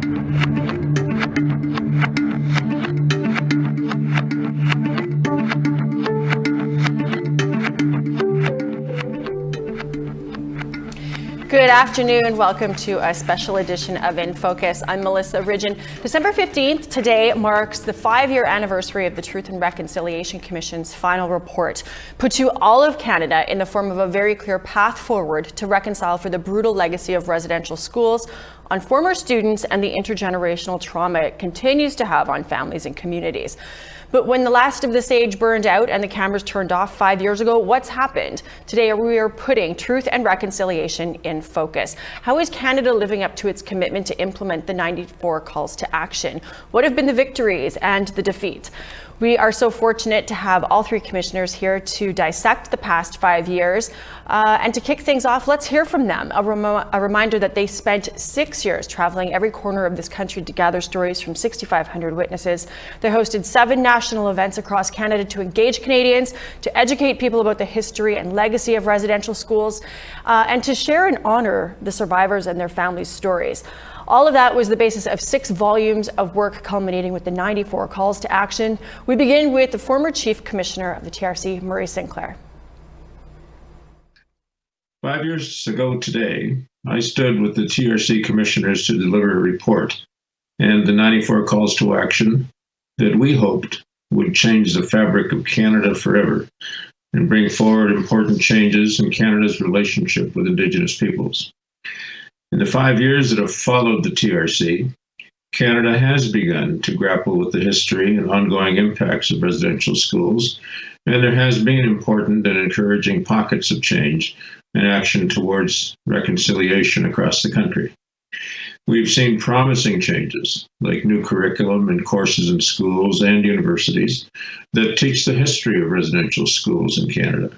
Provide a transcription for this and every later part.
Good afternoon. Welcome to a special edition of InFocus. I'm Melissa Ridgen. December 15th, today marks the 5-year anniversary of the Truth and Reconciliation Commission's final report, put to all of Canada in the form of a very clear path forward to reconcile for the brutal legacy of residential schools on former students and the intergenerational trauma it continues to have on families and communities. But when the last of the sage burned out and the cameras turned off 5 years ago, what's happened? Today we are putting truth and reconciliation in focus. How is Canada living up to its commitment to implement the 94 calls to action? What have been the victories and the defeats? We are so fortunate to have all three commissioners here to dissect the past 5 years. And to kick things off, let's hear from them. A reminder that they spent 6 years traveling every corner of this country to gather stories from 6,500 witnesses. They hosted 7 national events across Canada to engage Canadians, to educate people about the history and legacy of residential schools, and to share and honor the survivors and their families' stories. All of that was the basis of 6 volumes of work culminating with the 94 calls to action. We begin with the former Chief Commissioner of the TRC, Murray Sinclair. 5 years ago today, I stood with the TRC commissioners to deliver a report and the 94 calls to action that we hoped would change the fabric of Canada forever and bring forward important changes in Canada's relationship with Indigenous peoples. In the 5 years that have followed the TRC, Canada has begun to grapple with the history and ongoing impacts of residential schools, and there has been important and encouraging pockets of change and action towards reconciliation across the country. We've seen promising changes, like new curriculum and courses in schools and universities that teach the history of residential schools in Canada.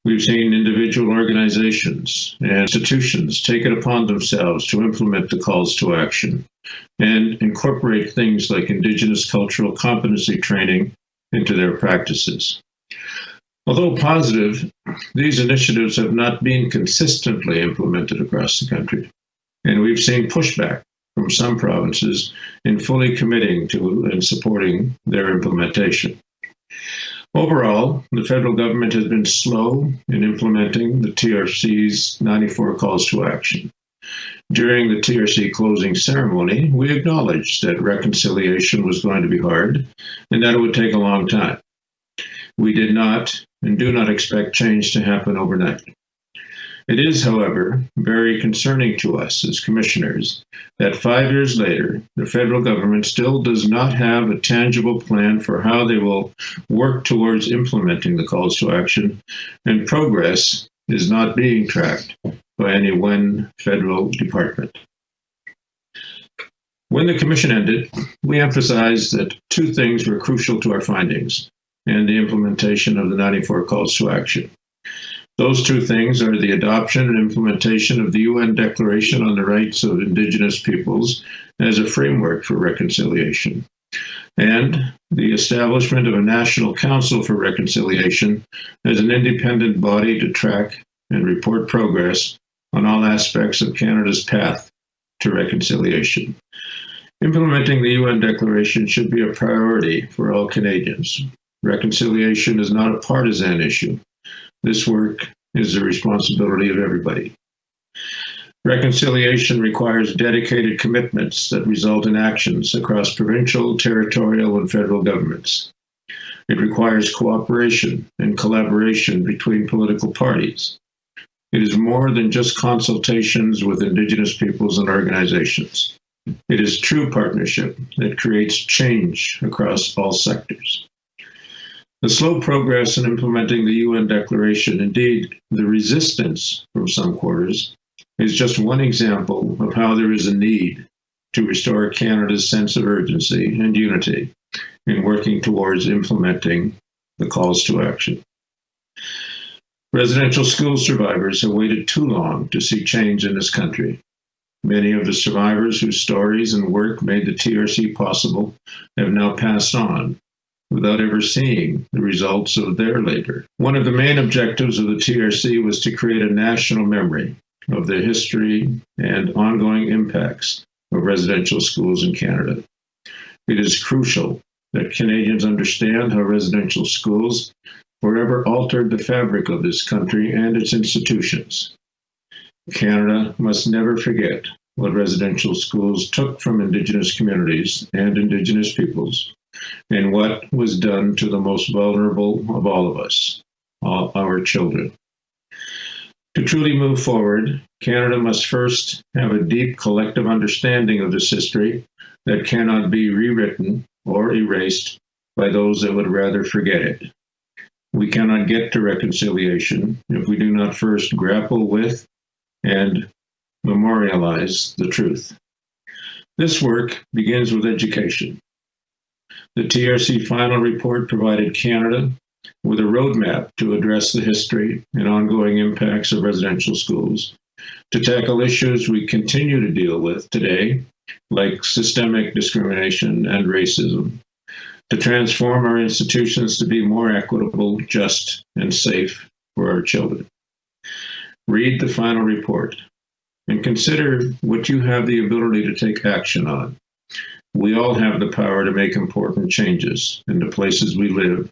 We've seen individual organizations and institutions take it upon themselves to implement the calls to action and incorporate things like Indigenous cultural competency training into their practices. Although positive, these initiatives have not been consistently implemented across the country, and we've seen pushback from some provinces in fully committing to and supporting their implementation. Overall, the federal government has been slow in implementing the TRC's 94 calls to action. During the TRC closing ceremony, we acknowledged that reconciliation was going to be hard and that it would take a long time. We did not and do not expect change to happen overnight. It is, however, very concerning to us as commissioners that 5 years later, the federal government still does not have a tangible plan for how they will work towards implementing the calls to action, and progress is not being tracked by any one federal department. When the commission ended, we emphasized that 2 things were crucial to our findings and the implementation of the 94 calls to action. Those 2 things are the adoption and implementation of the UN Declaration on the Rights of Indigenous Peoples as a framework for reconciliation, and the establishment of a National Council for Reconciliation as an independent body to track and report progress on all aspects of Canada's path to reconciliation. Implementing the UN Declaration should be a priority for all Canadians. Reconciliation is not a partisan issue. This work is the responsibility of everybody. Reconciliation requires dedicated commitments that result in actions across provincial, territorial, and federal governments. It requires cooperation and collaboration between political parties. It is more than just consultations with Indigenous peoples and organizations. It is true partnership that creates change across all sectors. The slow progress in implementing the UN Declaration, indeed the resistance from some quarters, is just one example of how there is a need to restore Canada's sense of urgency and unity in working towards implementing the calls to action. Residential school survivors have waited too long to see change in this country. Many of the survivors whose stories and work made the TRC possible have now passed on, without ever seeing the results of their labor. One of the main objectives of the TRC was to create a national memory of the history and ongoing impacts of residential schools in Canada. It is crucial that Canadians understand how residential schools forever altered the fabric of this country and its institutions. Canada must never forget what residential schools took from Indigenous communities and Indigenous peoples, and what was done to the most vulnerable of all of us, our children. To truly move forward, Canada must first have a deep collective understanding of this history that cannot be rewritten or erased by those that would rather forget it. We cannot get to reconciliation if we do not first grapple with and memorialize the truth. This work begins with education. The TRC final report provided Canada with a roadmap to address the history and ongoing impacts of residential schools, to tackle issues we continue to deal with today, like systemic discrimination and racism, to transform our institutions to be more equitable, just, and safe for our children. Read the final report and consider what you have the ability to take action on. We all have the power to make important changes in the places we live,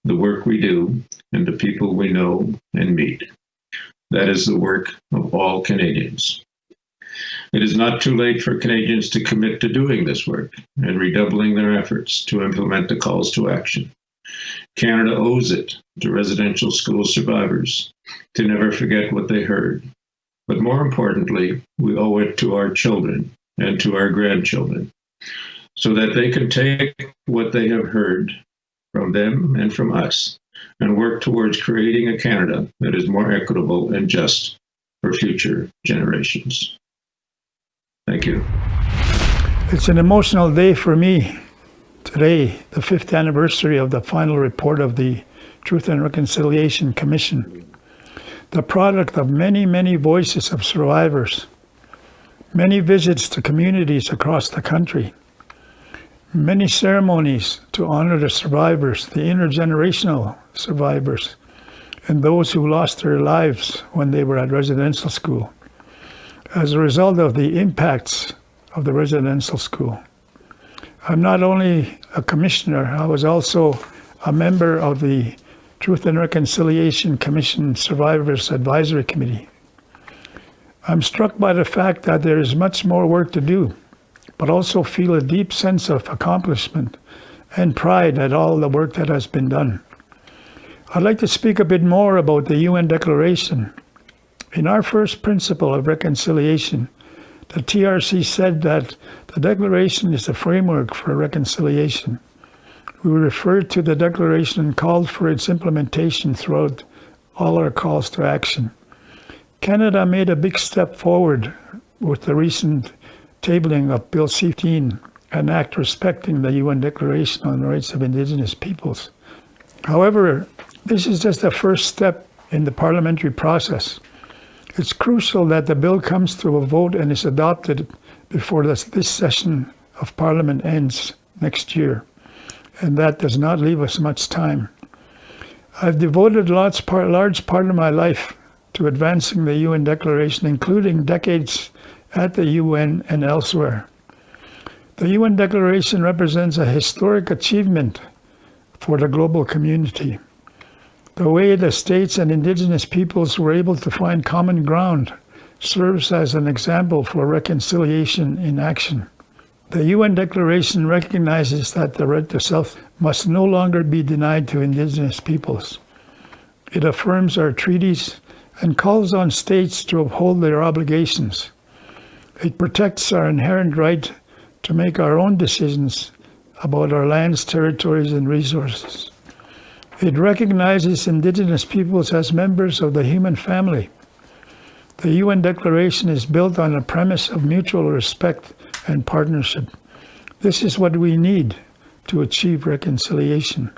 the work we do, and the people we know and meet. That is the work of all Canadians. It is not too late for Canadians to commit to doing this work and redoubling their efforts to implement the calls to action. Canada owes it to residential school survivors to never forget what they heard. But more importantly, we owe it to our children and to our grandchildren, so that they can take what they have heard from them and from us and work towards creating a Canada that is more equitable and just for future generations. Thank you. It's an emotional day for me today, the 5th anniversary of the final report of the Truth and Reconciliation Commission, the product of many, many voices of survivors, many visits to communities across the country, many ceremonies to honor the survivors, the intergenerational survivors, and those who lost their lives when they were at residential school as a result of the impacts of the residential school. I'm not only a commissioner, I was also a member of the Truth and Reconciliation Commission Survivors Advisory Committee. I'm struck by the fact that there is much more work to do, but also feel a deep sense of accomplishment and pride at all the work that has been done. I'd like to speak a bit more about the UN Declaration. In our first principle of reconciliation, the TRC said that the Declaration is the framework for reconciliation. We referred to the Declaration and called for its implementation throughout all our calls to action. Canada made a big step forward with the recent tabling of Bill C-15, an act respecting the UN Declaration on the Rights of Indigenous Peoples. However, this is just a first step in the parliamentary process. It's crucial that the bill comes to a vote and is adopted before this session of Parliament ends next year, and that does not leave us much time. I've devoted a large part of my life to advancing the UN Declaration, including decades at the UN and elsewhere. The UN Declaration represents a historic achievement for the global community. The way the states and Indigenous peoples were able to find common ground serves as an example for reconciliation in action. The UN Declaration recognizes that the right to self must no longer be denied to Indigenous peoples. It affirms our treaties and calls on states to uphold their obligations. It protects our inherent right to make our own decisions about our lands, territories, and resources. It recognizes Indigenous peoples as members of the human family. The UN Declaration is built on a premise of mutual respect and partnership. This is what we need to achieve reconciliation.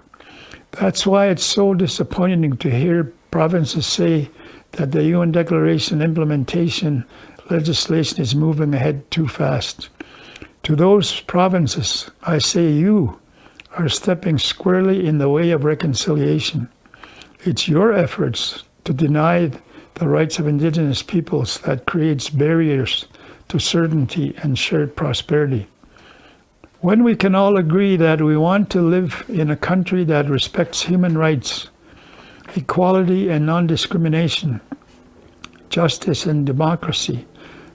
That's why it's so disappointing to hear provinces say that the UN Declaration implementation legislation is moving ahead too fast. To those provinces, I say you are stepping squarely in the way of reconciliation. It's your efforts to deny the rights of Indigenous peoples that creates barriers to certainty and shared prosperity. When we can all agree that we want to live in a country that respects human rights, equality and non-discrimination, justice and democracy,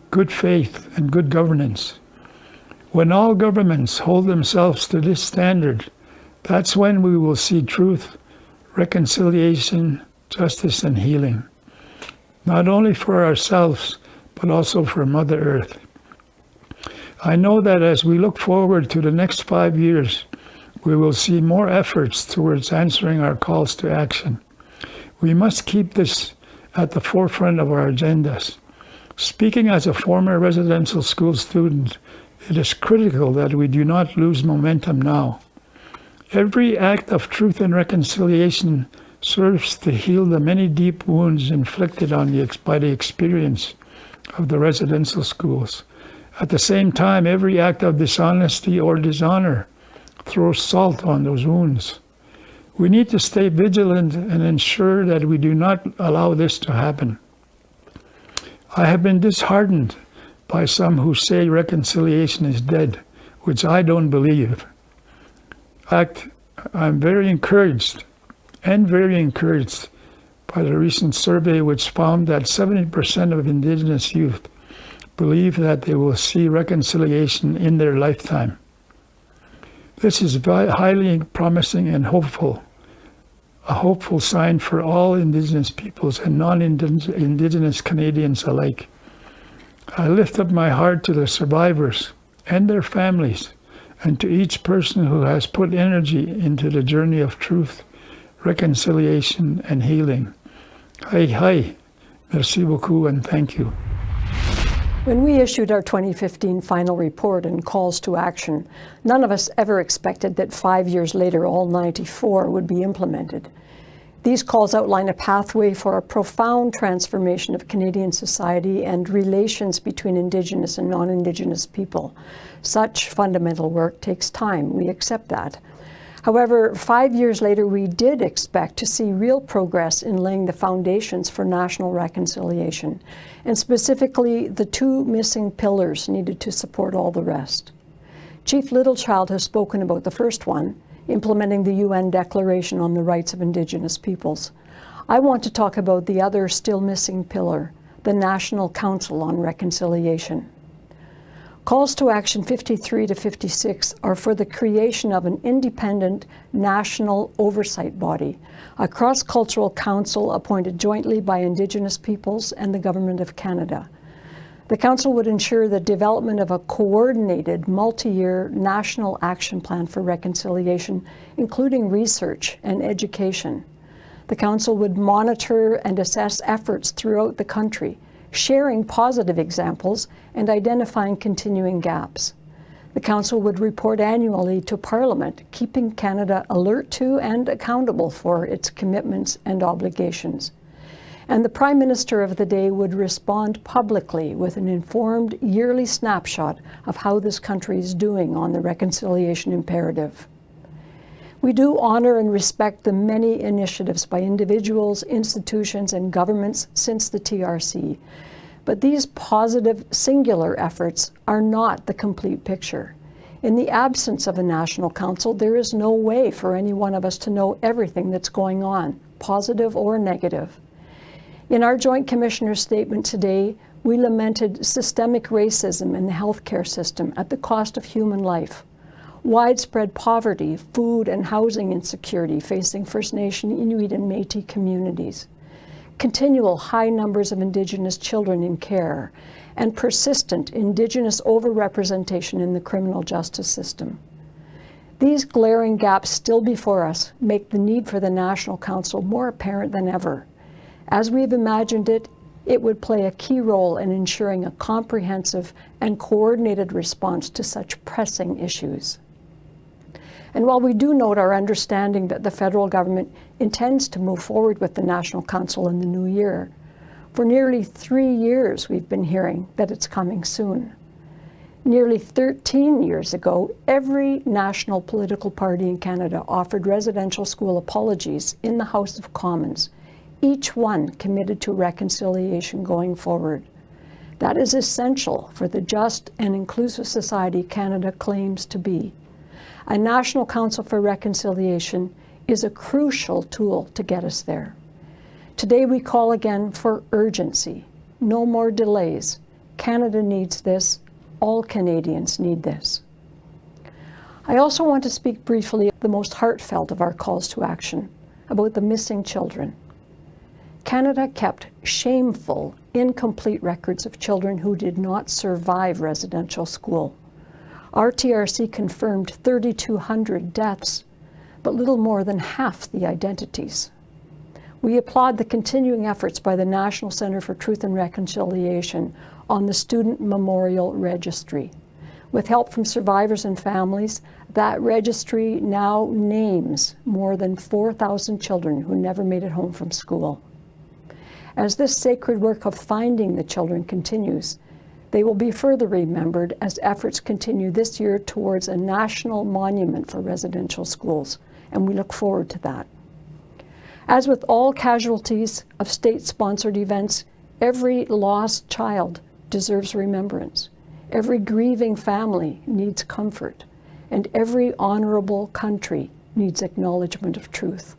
good faith and good governance. When all governments hold themselves to this standard, that's when we will see truth, reconciliation, justice and healing, not only for ourselves, but also for Mother Earth. I know that as we look forward to the next 5 years, we will see more efforts towards answering our calls to action. We must keep this at the forefront of our agendas. Speaking as a former residential school student, it is critical that we do not lose momentum now. Every act of truth and reconciliation serves to heal the many deep wounds inflicted by the experience of the residential schools. At the same time, every act of dishonesty or dishonor throws salt on those wounds. We need to stay vigilant and ensure that we do not allow this to happen. I have been disheartened by some who say reconciliation is dead, which I don't believe. In fact, I'm very encouraged by the recent survey which found that 70% of Indigenous youth believe that they will see reconciliation in their lifetime. This is highly promising and hopeful, a hopeful sign for all Indigenous peoples and non-Indigenous Canadians alike. I lift up my heart to the survivors and their families, and to each person who has put energy into the journey of truth, reconciliation, and healing. Hai, merci beaucoup, and thank you. When we issued our 2015 final report and calls to action, none of us ever expected that 5 years later all 94 would be implemented. These calls outline a pathway for a profound transformation of Canadian society and relations between Indigenous and non-Indigenous people. Such fundamental work takes time. We accept that. However, 5 years later, we did expect to see real progress in laying the foundations for national reconciliation, and specifically the two missing pillars needed to support all the rest. Chief Littlechild has spoken about the first one, implementing the UN Declaration on the Rights of Indigenous Peoples. I want to talk about the other still missing pillar, the National Council on Reconciliation. Calls to action 53 to 56 are for the creation of an independent national oversight body, a cross-cultural council appointed jointly by Indigenous peoples and the Government of Canada. The council would ensure the development of a coordinated multi-year national action plan for reconciliation, including research and education. The council would monitor and assess efforts throughout the country, sharing positive examples and identifying continuing gaps. The council would report annually to Parliament, keeping Canada alert to and accountable for its commitments and obligations. And the Prime Minister of the day would respond publicly with an informed yearly snapshot of how this country is doing on the reconciliation imperative. We do honor and respect the many initiatives by individuals, institutions, and governments since the TRC. But these positive, singular efforts are not the complete picture. In the absence of a national council, there is no way for any one of us to know everything that's going on, positive or negative. In our Joint Commissioner's statement today, we lamented systemic racism in the healthcare system at the cost of human life, widespread poverty, food and housing insecurity facing First Nation, Inuit and Métis communities, continual high numbers of Indigenous children in care, and persistent Indigenous overrepresentation in the criminal justice system. These glaring gaps still before us make the need for the National Council more apparent than ever. As we've imagined it, it would play a key role in ensuring a comprehensive and coordinated response to such pressing issues. And while we do note our understanding that the federal government intends to move forward with the National Council in the new year, for nearly 3 years we've been hearing that it's coming soon. Nearly 13 years ago, every national political party in Canada offered residential school apologies in the House of Commons, each one committed to reconciliation going forward. That is essential for the just and inclusive society Canada claims to be. A National Council for Reconciliation is a crucial tool to get us there. Today we call again for urgency. No more delays. Canada needs this. All Canadians need this. I also want to speak briefly of the most heartfelt of our calls to action, about the missing children. Canada kept shameful, incomplete records of children who did not survive residential school. Our TRC confirmed 3,200 deaths, but little more than half the identities. We applaud the continuing efforts by the National Centre for Truth and Reconciliation on the Student Memorial Registry. With help from survivors and families, that registry now names more than 4,000 children who never made it home from school. As this sacred work of finding the children continues, they will be further remembered as efforts continue this year towards a national monument for residential schools, and we look forward to that. As with all casualties of state-sponsored events, every lost child deserves remembrance. Every grieving family needs comfort, and every honorable country needs acknowledgement of truth.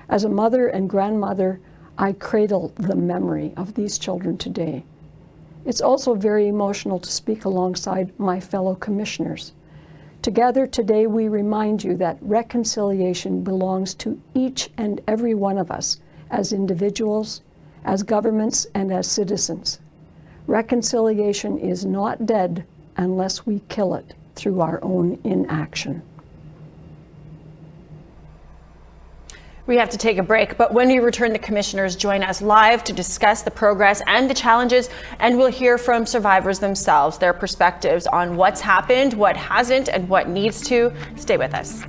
As a mother and grandmother, I cradle the memory of these children today. It's also very emotional to speak alongside my fellow commissioners. Together today, we remind you that reconciliation belongs to each and every one of us as individuals, as governments, and as citizens. Reconciliation is not dead unless we kill it through our own inaction. We have to take a break, but when we return, the commissioners join us live to discuss the progress and the challenges, and we'll hear from survivors themselves, their perspectives on what's happened, what hasn't, and what needs to. Stay with us.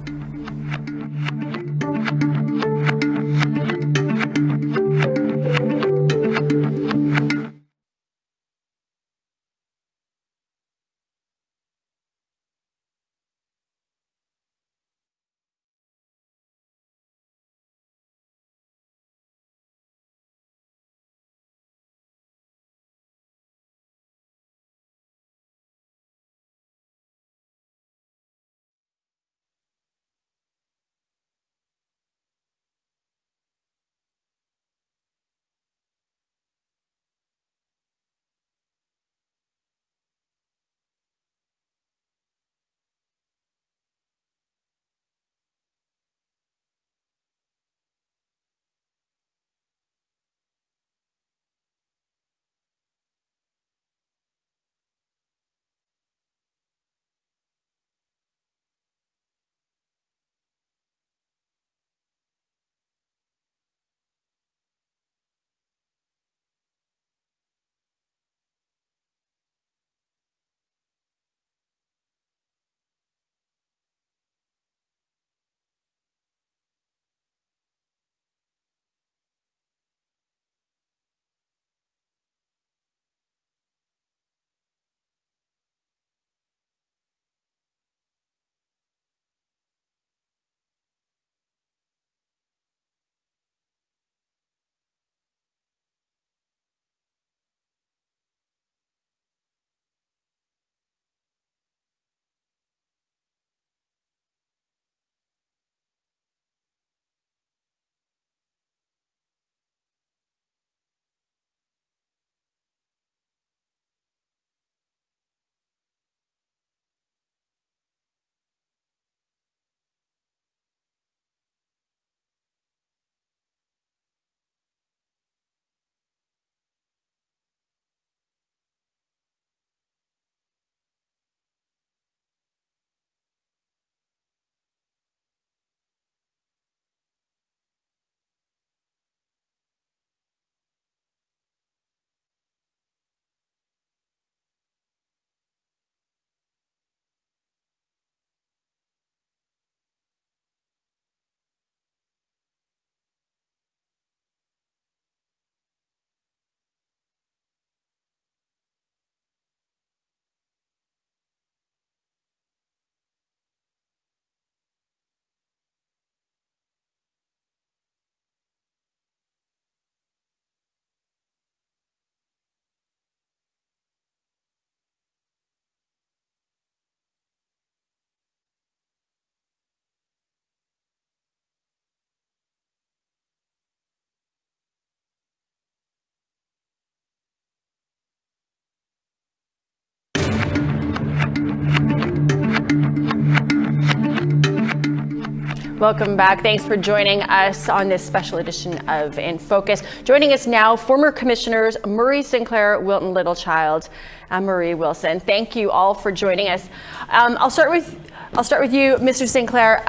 Welcome back. Thanks for joining us on this special edition of In Focus. Joining us now, former commissioners Murray Sinclair, Wilton Littlechild, and Marie Wilson. Thank you all for joining us. I'll start with you, Mr. Sinclair.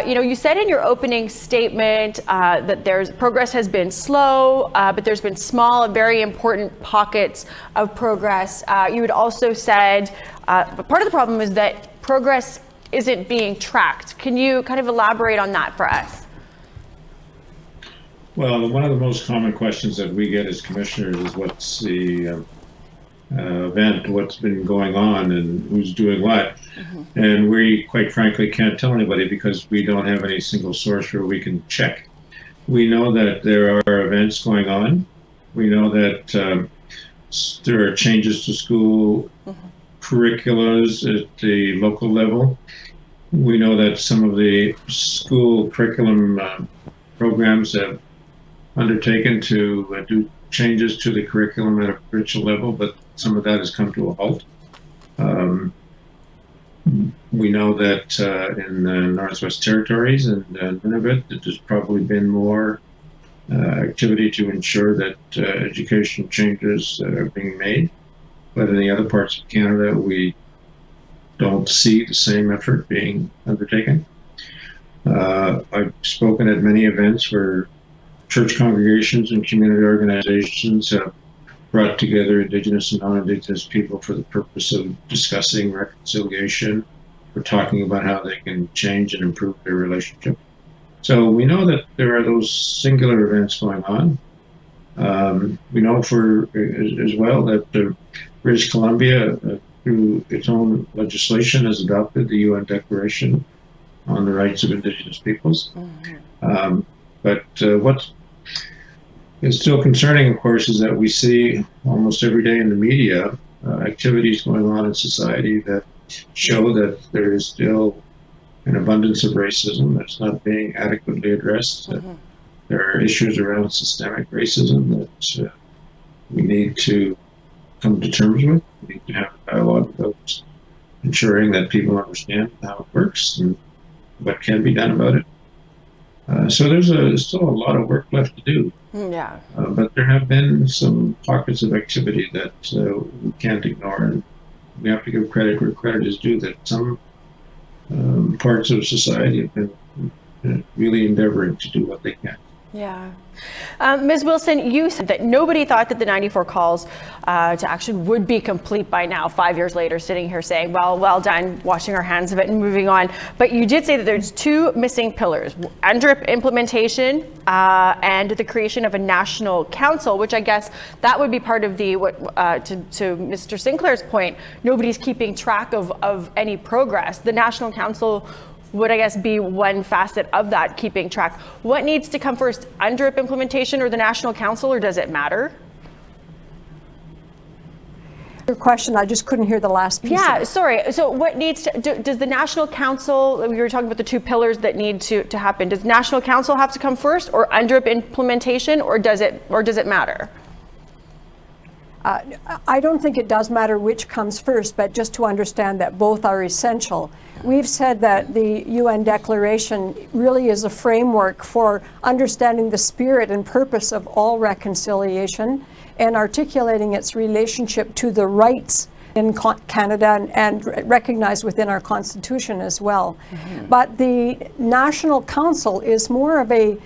You said in your opening statement that progress has been slow, but there's been small and very important pockets of progress. You had also said part of the problem is that progress isn't being tracked. Can you kind of elaborate on that for us? Well, one of the most common questions that we get as commissioners is what's the event, what's been going on, and who's doing what. Mm-hmm. And we, quite frankly, can't tell anybody because we don't have any single source where we can check. We know that there are events going on. We know that there are changes to school curriculums at the local level. We know that some of the school curriculum programs have undertaken to do changes to the curriculum at a provincial level, but some of that has come to a halt. We know that in the Northwest Territories and Nunavut, that there's probably been more activity to ensure that education changes are being made. But in the other parts of Canada, we don't see the same effort being undertaken. I've spoken at many events where church congregations and community organizations have brought together Indigenous and non-Indigenous people for the purpose of discussing reconciliation, or talking about how they can change and improve their relationship. So we know that there are those singular events going on. We know as well that British Columbia, through its own legislation, has adopted the UN Declaration on the Rights of Indigenous Peoples. Mm-hmm. But what is still concerning, of course, is that we see almost every day in the media activities going on in society that show that there is still an abundance of racism that's not being adequately addressed. Mm-hmm. That there are issues around systemic racism that we need to come to terms with. We need to have a dialogue about ensuring that people understand how it works and what can be done about it. So there's still a lot of work left to do. Yeah. But there have been some pockets of activity that we can't ignore, and we have to give credit where credit is due, that some parts of society have been really endeavoring to do what they can. Yeah. Ms. Wilson, you said that nobody thought that the 94 calls to action would be complete by now, 5 years later, sitting here saying, well done, washing our hands of it and moving on. But you did say that there's two missing pillars, UNDRIP implementation and the creation of a national council, which I guess that would be part of the, to Mr. Sinclair's point, nobody's keeping track of any progress. The national council would, I guess, be one facet of that, keeping track. What needs to come first, UNDRIP implementation or the National Council, or does it matter? Your question, I just couldn't hear the last piece. Yeah, sorry. So what needs to, does the National Council, we were talking about the two pillars that need to happen, does National Council have to come first, or UNDRIP implementation, or does it matter? I don't think it does matter which comes first, but just to understand that both are essential. We've said that the UN Declaration really is a framework for understanding the spirit and purpose of all reconciliation and articulating its relationship to the rights in Canada and recognized within our Constitution as well. Mm-hmm. But the National Council is more of a,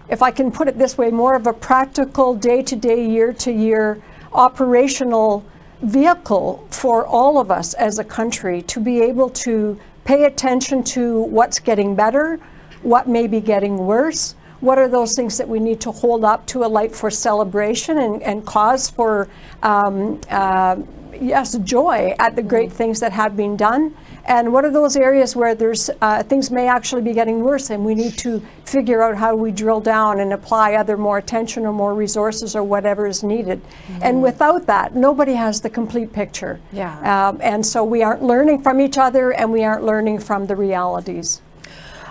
if I can put it this way, more of a practical day-to-day, year-to-year operational vehicle for all of us as a country to be able to pay attention to what's getting better, what may be getting worse, what are those things that we need to hold up to a light for celebration and cause for, yes, joy at the great things that have been done, and what are those areas where there's things may actually be getting worse and we need to figure out how we drill down and apply either more attention or more resources or whatever is needed. Mm-hmm. And without that, nobody has the complete picture. Yeah. And so we aren't learning from each other and we aren't learning from the realities.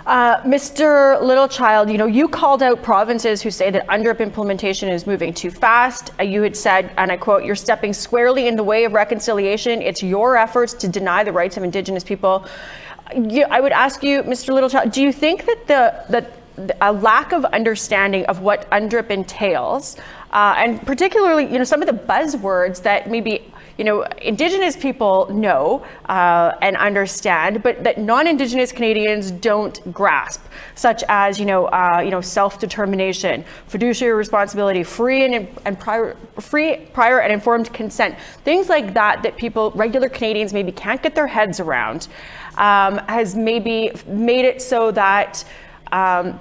Mr. Littlechild, you called out provinces who say that UNDRIP implementation is moving too fast. You had said, and I quote, "You're stepping squarely in the way of reconciliation. It's your efforts to deny the rights of Indigenous people." I would ask you, Mr. Littlechild, do you think that a lack of understanding of what UNDRIP entails, and particularly, some of the buzzwords that maybe, Indigenous people know and understand, but that non-Indigenous Canadians don't grasp, such as, self-determination, fiduciary responsibility, free prior and informed consent, things like that regular Canadians maybe can't get their heads around, has maybe made it so that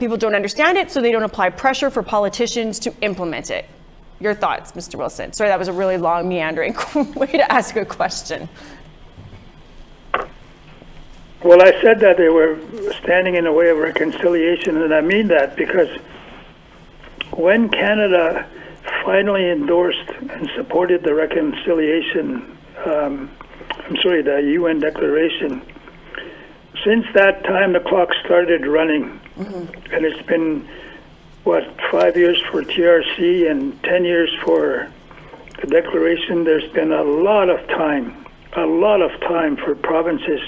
people don't understand it, so they don't apply pressure for politicians to implement it. Your thoughts, Mr. Wilson? Sorry, that was a really long, meandering way to ask a question. Well, I said that they were standing in the way of reconciliation, and I mean that because when Canada finally endorsed and supported the reconciliation, the UN declaration, since that time the clock started running, and it's been 5 years for TRC and 10 years for the declaration. There's been a lot of time for provinces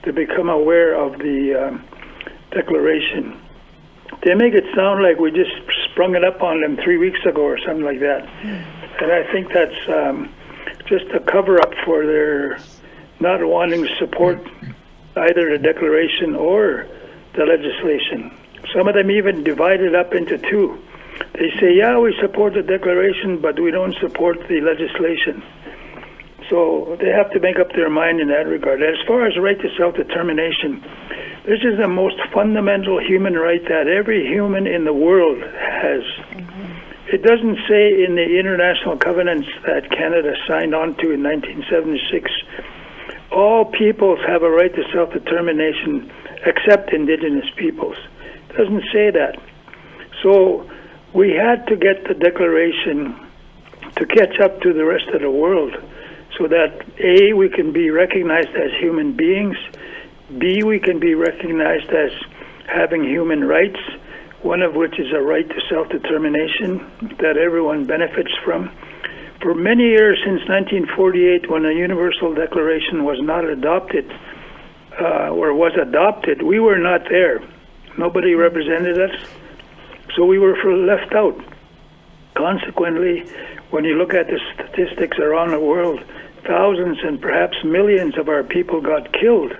to become aware of the declaration. They make it sound like we just sprung it up on them 3 weeks ago or something like that. And I think that's just a cover-up for their not wanting to support either the declaration or the legislation. Some of them even divide it up into two. They say, yeah, we support the declaration, but we don't support the legislation. So they have to make up their mind in that regard. As far as right to self-determination, this is the most fundamental human right that every human in the world has. It doesn't say in the international covenants that Canada signed on to in 1976, all peoples have a right to self-determination except Indigenous peoples. It doesn't say that. So we had to get the declaration to catch up to the rest of the world so that A, we can be recognized as human beings, B, we can be recognized as having human rights, one of which is a right to self-determination that everyone benefits from. For many years since 1948, when the Universal Declaration was not adopted, or was adopted, we were not there. Nobody represented us, so we were left out. Consequently, when you look at the statistics around the world, thousands and perhaps millions of our people got killed,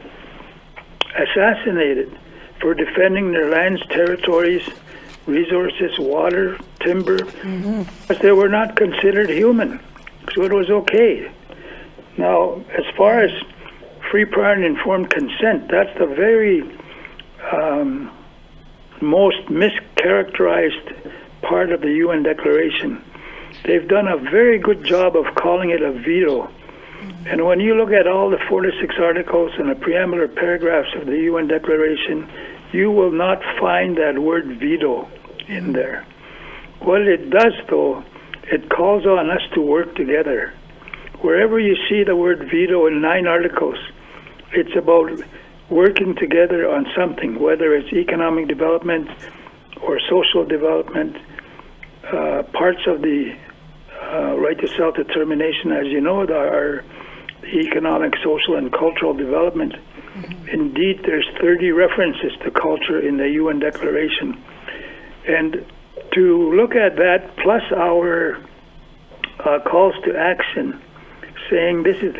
assassinated, for defending their lands, territories, resources, water, timber, because they were not considered human. So it was okay. Now, as far as free, prior, and informed consent, that's the very most mischaracterized part of the UN Declaration. They've done a very good job of calling it a veto. And when you look at all the 46 articles and the preambular paragraphs of the UN Declaration, you will not find that word veto in there. What it does, though, it calls on us to work together. Wherever you see the word veto in 9 articles, it's about working together on something, whether it's economic development or social development, parts of the right to self-determination, as you know, are the economic, social, and cultural development. Indeed, there's 30 references to culture in the UN Declaration. And to look at that, plus our calls to action, saying this is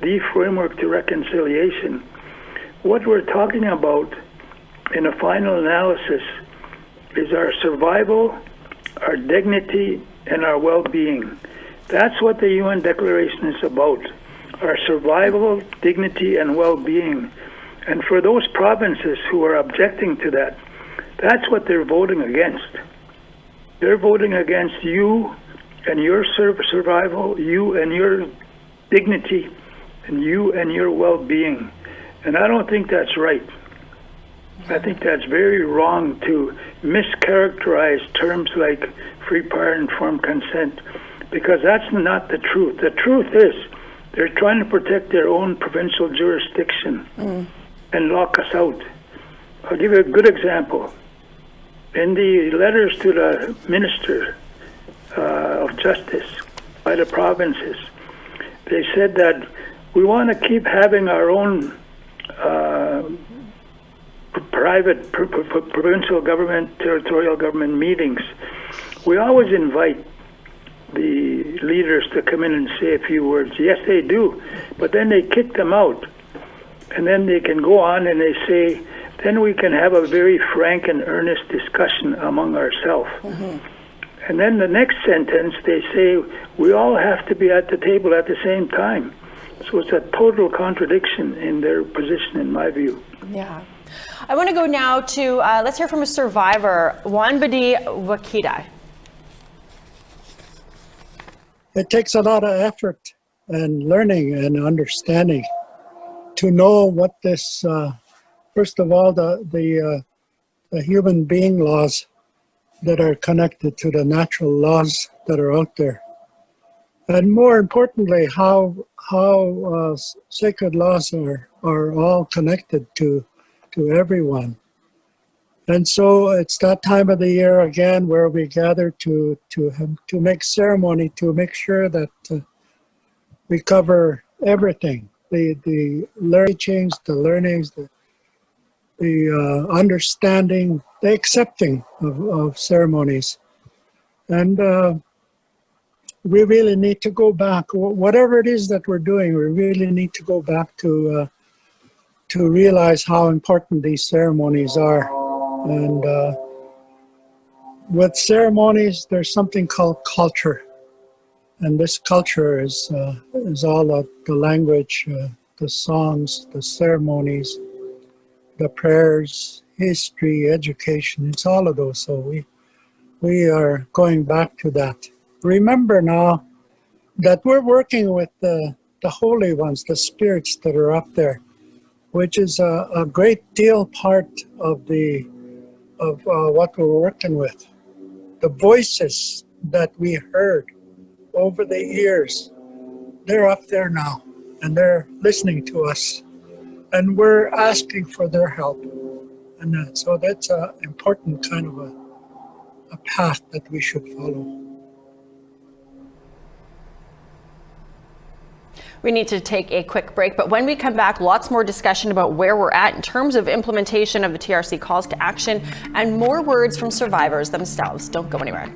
the framework to reconciliation, what we're talking about in a final analysis is our survival, our dignity, and our well-being. That's what the UN Declaration is about, our survival, dignity, and well-being. And for those provinces who are objecting to that, that's what they're voting against. They're voting against you and your survival, you and your dignity, and you and your well-being. And I don't think that's right. I think that's very wrong to mischaracterize terms like free, prior, and informed consent, because that's not the truth. The truth is they're trying to protect their own provincial jurisdiction and lock us out. I'll give you a good example. In the letters to the Minister of Justice by the provinces, they said that we want to keep having our own private provincial government, territorial government meetings, we always invite the leaders to come in and say a few words. Yes, they do, but then they kick them out. And then they can go on and they say, then we can have a very frank and earnest discussion among ourselves. And then the next sentence, they say, we all have to be at the table at the same time. So it's a total contradiction in their position, in my view. Yeah. I want to go now to, let's hear from a survivor, Wanbadi Wakita. It takes a lot of effort and learning and understanding to know what this, first of all, the human being laws that are connected to the natural laws that are out there. And more importantly, how sacred laws are all connected to everyone. And so it's that time of the year again where we gather to make ceremony, to make sure that we cover everything, the teachings, the learnings, the understanding, the accepting of ceremonies. And we really need to go back, whatever it is that we're doing, we really need to go back to realize how important these ceremonies are. And with ceremonies, there's something called culture. And this culture is all of the language, the songs, the ceremonies, the prayers, history, education. It's all of those. So we are going back to that. Remember now that we're working with the holy ones, the spirits that are up there, which is a great deal part of what we're working with. The voices that we heard over the years, they're up there now, and they're listening to us, and we're asking for their help. And so that's an important kind of a path that we should follow. We need to take a quick break, but when we come back, lots more discussion about where we're at in terms of implementation of the TRC calls to action and more words from survivors themselves. Don't go anywhere.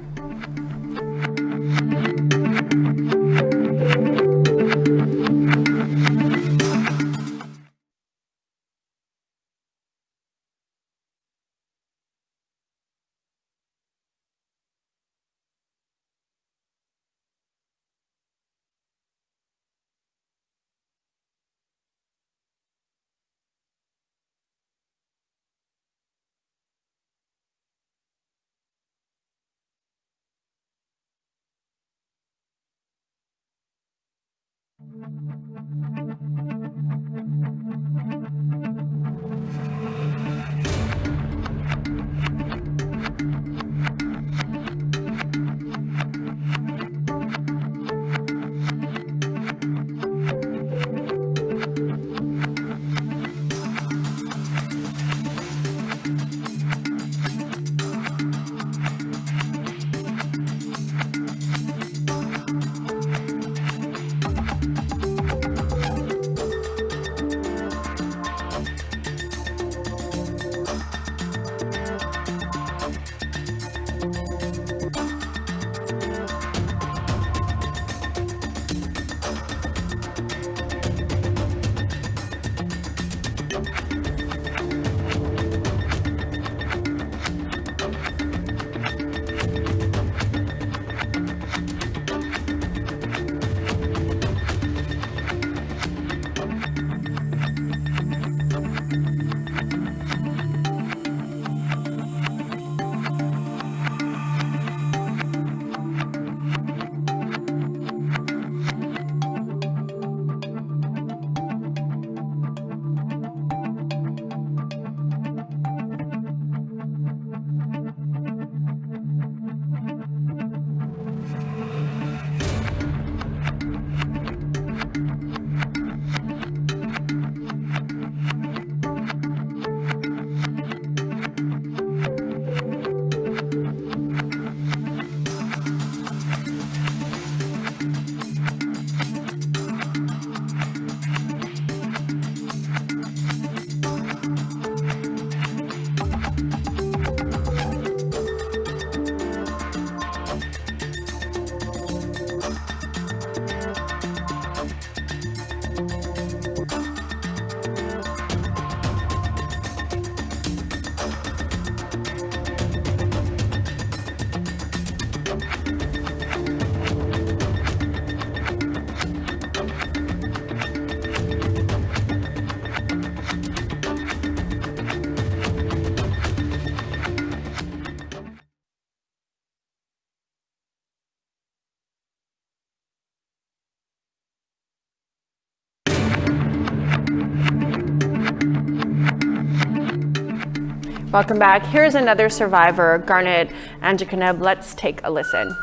Welcome back. Here's another survivor, Garnet Anjikaneb. Let's take a listen.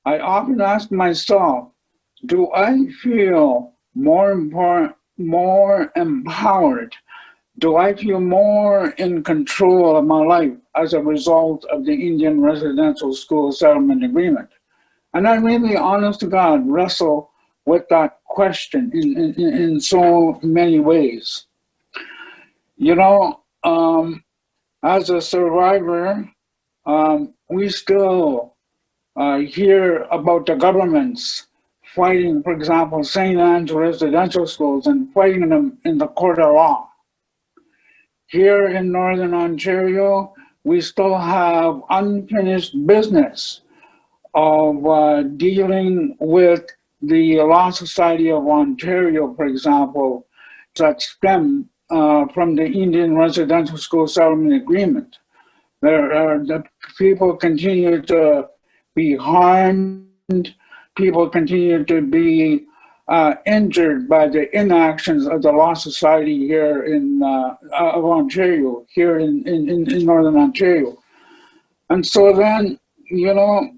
I often ask myself, do I feel more empowered? Do I feel more in control of my life as a result of the Indian Residential School Settlement Agreement? And I really, honest to God, wrestle with that question in so many ways. You know, as a survivor, we still hear about the governments fighting, for example, St. Anne's residential schools and fighting them in the court of law. Here in Northern Ontario, we still have unfinished business of dealing with the Law Society of Ontario, for example, that stem from the Indian Residential School Settlement Agreement. The people continue to be harmed, people continue to be injured by the inactions of the Law Society here of Ontario, here in Northern Ontario. And so then, you know,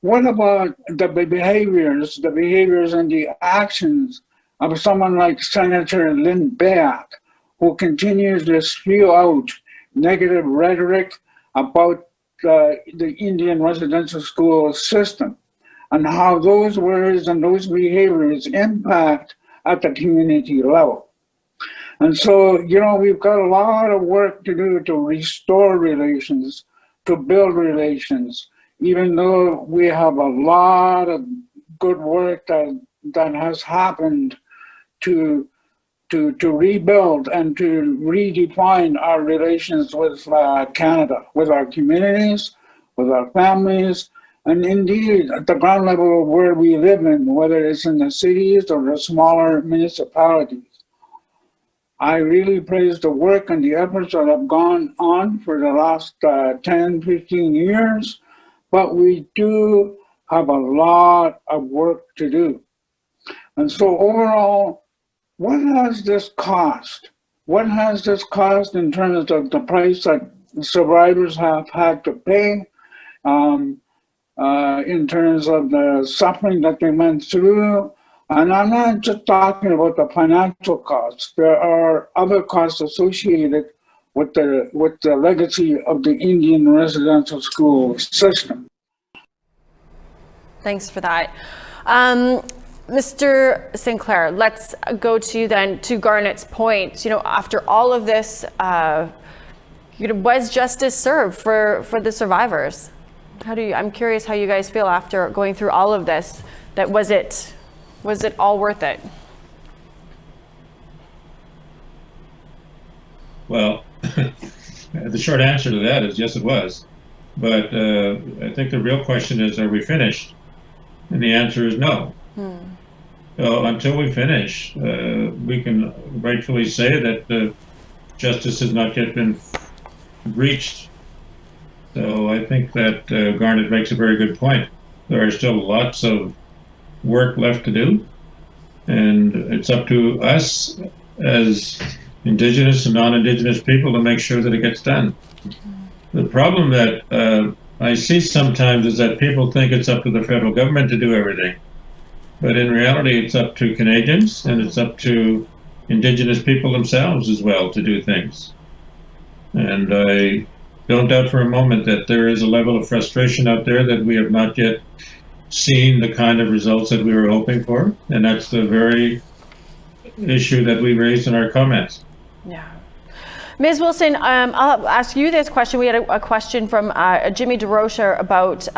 what about the behaviors and the actions of someone like Senator Lynn Beck, who continues to spew out negative rhetoric about the Indian residential school system, and how those words and those behaviors impact at the community level. And so, you know, we've got a lot of work to do to restore relations, to build relations, even though we have a lot of good work that has happened to rebuild and to redefine our relations with Canada, with our communities, with our families, and indeed at the ground level of where we live in, whether it's in the cities or the smaller municipalities. I really praise the work and the efforts that have gone on for the last 10, 15 years, but we do have a lot of work to do. And so overall, what has this cost? What has this cost in terms of the price that survivors have had to pay, in terms of the suffering that they went through? And I'm not just talking about the financial costs. There are other costs associated with the legacy of the Indian residential school system. Thanks for that. Mr. Sinclair, let's go to you then, to Garnet's point. You know, after all of this, was justice served for the survivors? I'm curious how you guys feel after going through all of this. That was it all worth it? Well, the short answer to that is yes, it was. But I think the real question is, are we finished? And the answer is no. So until we finish, we can rightfully say that justice has not yet been reached. So I think that Garnet makes a very good point. There are still lots of work left to do, and it's up to us as Indigenous and non-Indigenous people to make sure that it gets done. The problem that I see sometimes is that people think it's up to the federal government to do everything. But in reality, it's up to Canadians and it's up to Indigenous people themselves as well to do things. And I don't doubt for a moment that there is a level of frustration out there that we have not yet seen the kind of results that we were hoping for. And that's the very issue that we raised in our comments. Yeah. Ms. Wilson, I'll ask you this question. We had a question from Jimmy DeRocher about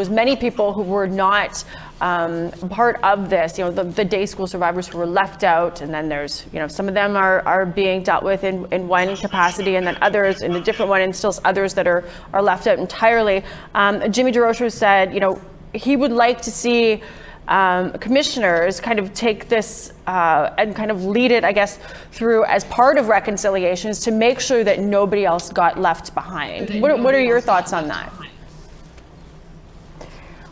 many people who were not part of this, the day school survivors who were left out, and then there's, some of them are being dealt with in one capacity, and then others in a different one, and still others that are left out entirely. Jimmy DeRocher said, he would like to see commissioners kind of take this and kind of lead it, I guess, through as part of reconciliations to make sure that nobody else got left behind. What are your thoughts on that?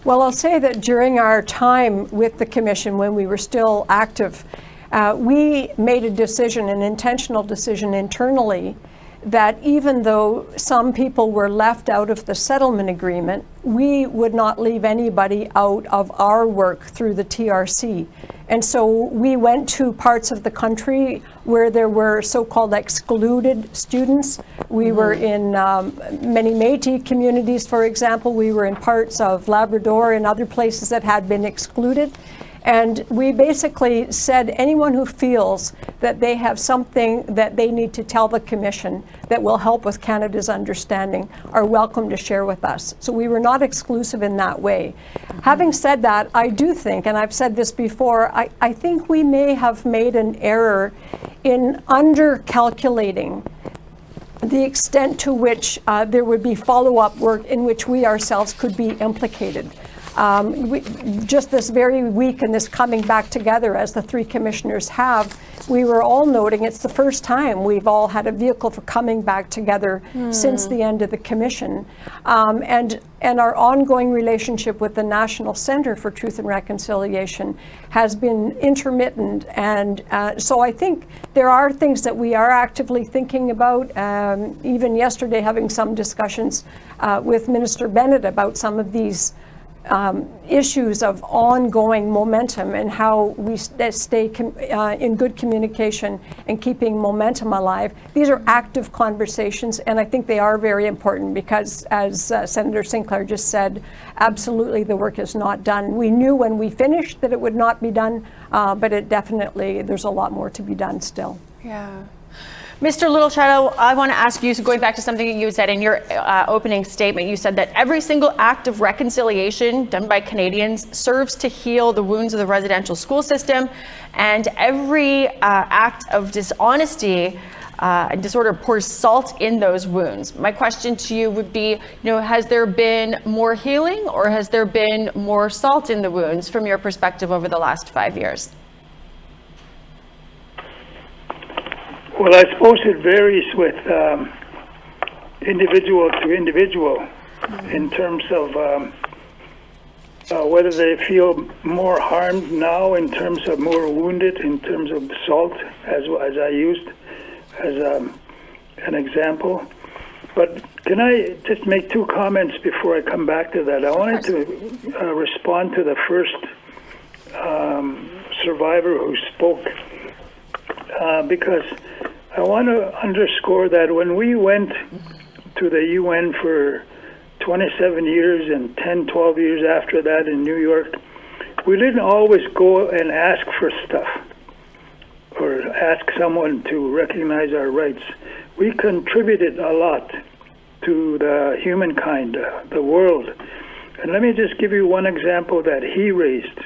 Well, I'll say that during our time with the Commission, when we were still active, we made a decision, an intentional decision internally, that even though some people were left out of the settlement agreement, we would not leave anybody out of our work through the TRC. And so we went to parts of the country where there were so-called excluded students. We were in many Métis communities, for example. We were in parts of Labrador and other places that had been excluded. And we basically said anyone who feels that they have something that they need to tell the Commission that will help with Canada's understanding are welcome to share with us. So we were not exclusive in that way. Having said that, I do think, and I've said this before, I think we may have made an error in under-calculating the extent to which there would be follow-up work in which we ourselves could be implicated. Just this very week and this coming back together as the three commissioners have, we were all noting it's the first time we've all had a vehicle for coming back together since the end of the commission. And our ongoing relationship with the National Centre for Truth and Reconciliation has been intermittent. And so I think there are things that we are actively thinking about. Even yesterday having some discussions with Minister Bennett about some of these issues of ongoing momentum and how we stay in good communication and keeping momentum alive. These are active conversations, and I think they are very important because, as Senator Sinclair just said, absolutely the work is not done. We knew when we finished that it would not be done, but it definitely, there's a lot more to be done still. Yeah. Mr. Littleshadow, I want to ask you, so going back to something that you said in your opening statement, you said that every single act of reconciliation done by Canadians serves to heal the wounds of the residential school system, and every act of dishonesty and disorder pours salt in those wounds. My question to you would be, has there been more healing or has there been more salt in the wounds from your perspective over the last 5 years? Well, I suppose it varies with individual to individual in terms of whether they feel more harmed now, in terms of more wounded, in terms of salt, as I used as an example. But can I just make two comments before I come back to that? I wanted to respond to the first survivor who spoke, because I want to underscore that when we went to the UN for 27 years and 10, 12 years after that in New York, we didn't always go and ask for stuff or ask someone to recognize our rights. We contributed a lot to the humankind, the world. And let me just give you one example that he raised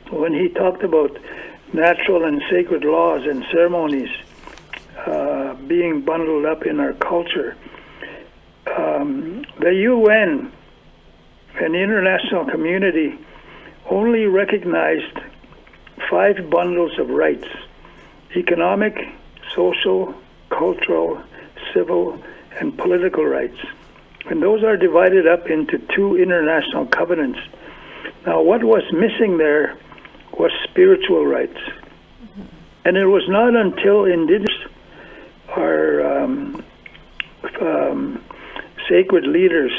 when he talked about natural and sacred laws and ceremonies being bundled up in our culture. The UN and the international community only recognized 5 bundles of rights: economic, social, cultural, civil, and political rights. And those are divided up into 2 international covenants. Now, what was missing there was spiritual rights. And it was not until Indigenous, our sacred leaders,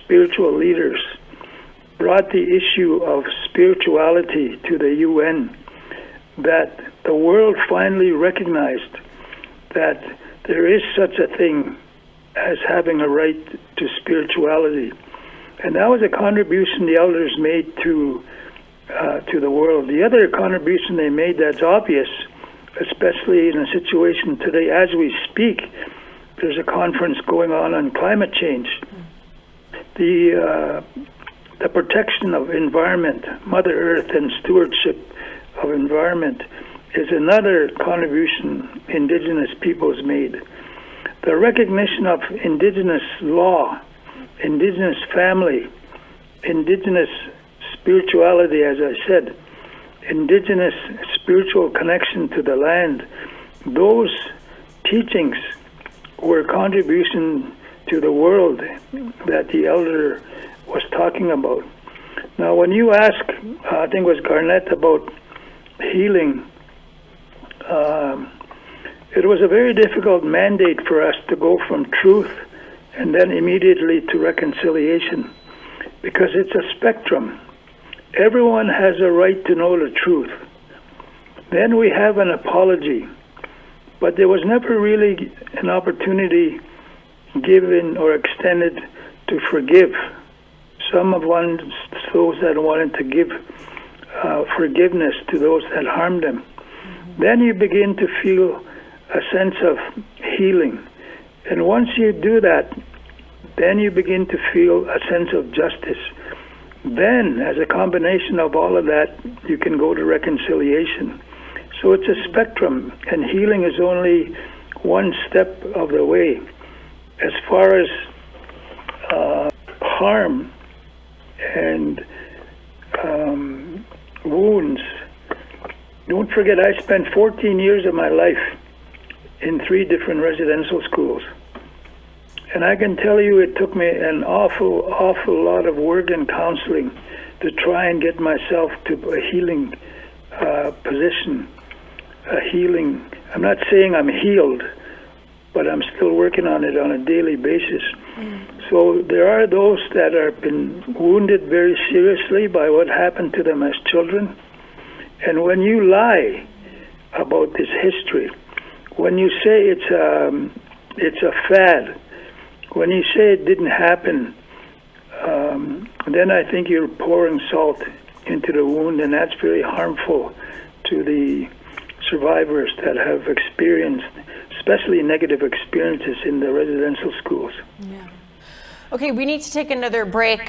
spiritual leaders, brought the issue of spirituality to the UN, that the world finally recognized that there is such a thing as having a right to spirituality. And that was a contribution the elders made to the world. The other contribution they made that's obvious, especially in a situation today as we speak, there's a conference going on climate change. The protection of environment, Mother Earth, and stewardship of environment is another contribution Indigenous peoples made. The recognition of Indigenous law, Indigenous family, Indigenous spirituality, as I said, Indigenous spiritual connection to the land, those teachings were a contribution to the world that the elder was talking about. Now, when you ask, I think it was Garnett, about healing, it was a very difficult mandate for us to go from truth and then immediately to reconciliation, because it's a spectrum. Everyone has a right to know the truth. Then we have an apology, but there was never really an opportunity given or extended to forgive. Some of those that wanted to give forgiveness to those that harmed them. Then you begin to feel a sense of healing. And once you do that, then you begin to feel a sense of justice. Then, as a combination of all of that, you can go to reconciliation. So it's a spectrum, and healing is only one step of the way. As far as harm and wounds, don't forget I spent 14 years of my life in 3 different residential schools. And I can tell you it took me an awful lot of work and counseling to try and get myself to a healing position. I'm not saying I'm healed, but I'm still working on it on a daily basis. So there are those that have been wounded very seriously by what happened to them as children. And when you lie about this history, when you say it's a fad, when you say it didn't happen, then I think you're pouring salt into the wound, and that's very harmful to the survivors that have experienced, especially negative experiences in the residential schools. Yeah. Okay, we need to take another break.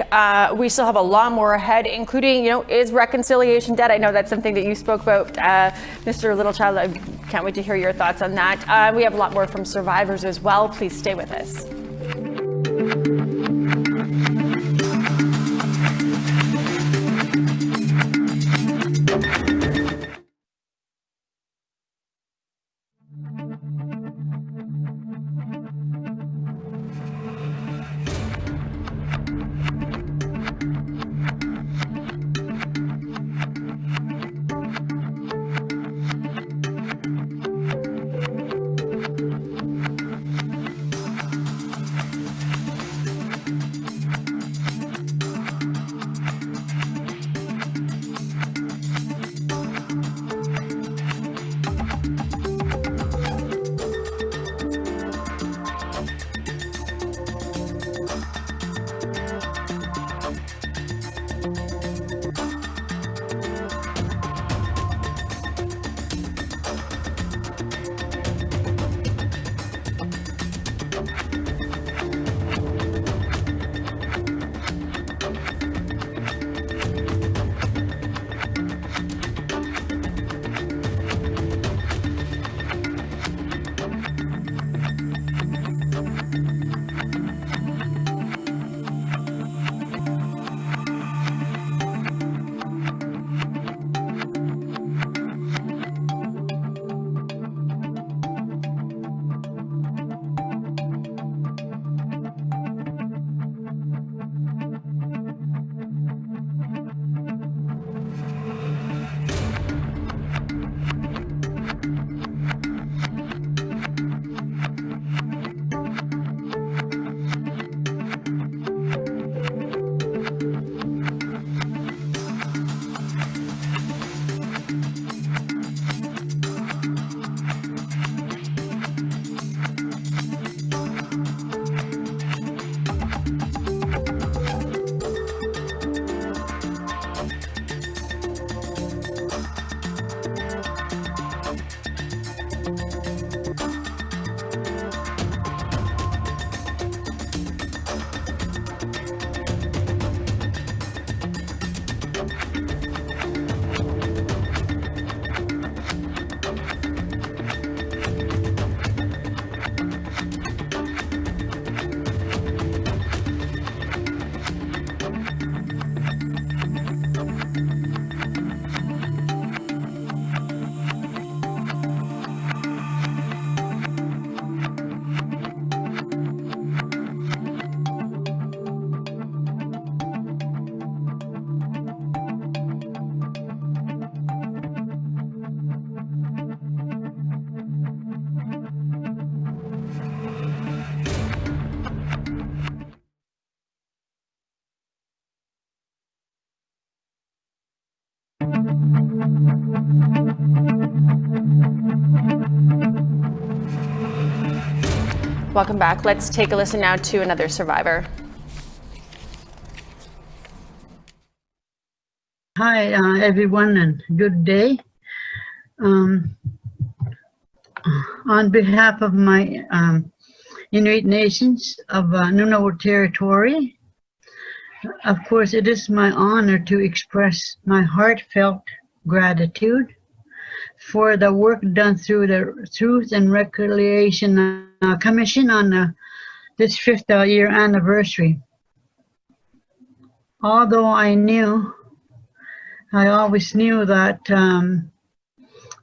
We still have a lot more ahead, including, is reconciliation dead? I know that's something that you spoke about, Mr. Littlechild. I can't wait to hear your thoughts on that. We have a lot more from survivors as well. Please stay with us. Welcome back. Let's take a listen now to another survivor. Hi, everyone, and good day. On behalf of my Inuit nations of Nunavut territory, of course, it is my honor to express my heartfelt gratitude for the work done through the Truth and Reconciliation Commission on this 5th year anniversary. Although I always knew that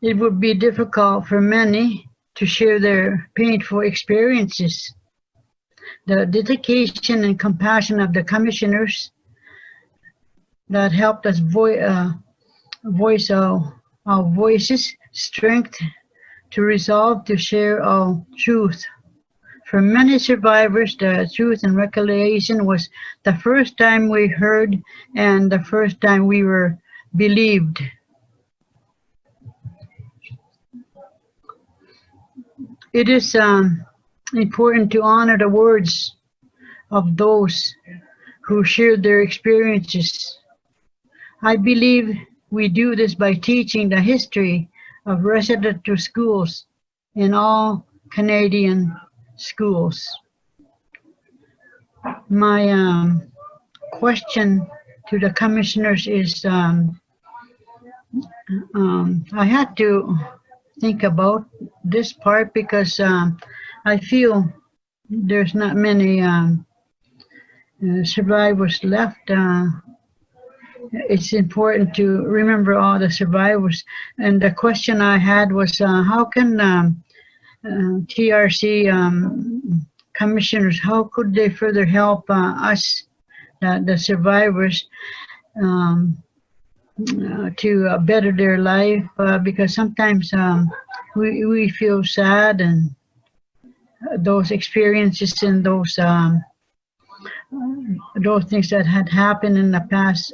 it would be difficult for many to share their painful experiences. The dedication and compassion of the commissioners that helped us voice our voices, strength to resolve to share our truth. For many survivors, the Truth and Reconciliation was the first time we heard and the first time we were believed. It is important to honor the words of those who shared their experiences. I believe we do this by teaching the history of residential schools in all Canadian schools. My question to the commissioners is, I had to think about this part because I feel there's not many survivors left. It's important to remember all the survivors. And the question I had was, how can TRC commissioners, how could they further help us, the survivors, to better their life, because sometimes we feel sad, and those experiences and those things that had happened in the past.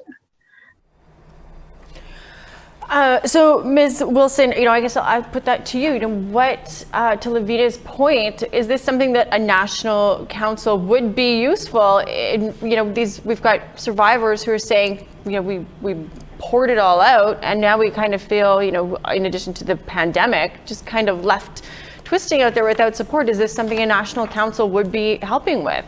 So, Ms. Wilson, I guess I'll put that to you. What, to Levita's point, is this something that a national council would be useful in? We've got survivors who are saying, we poured it all out, and now we kind of feel, in addition to the pandemic, just kind of left twisting out there without support. Is this something a national council would be helping with?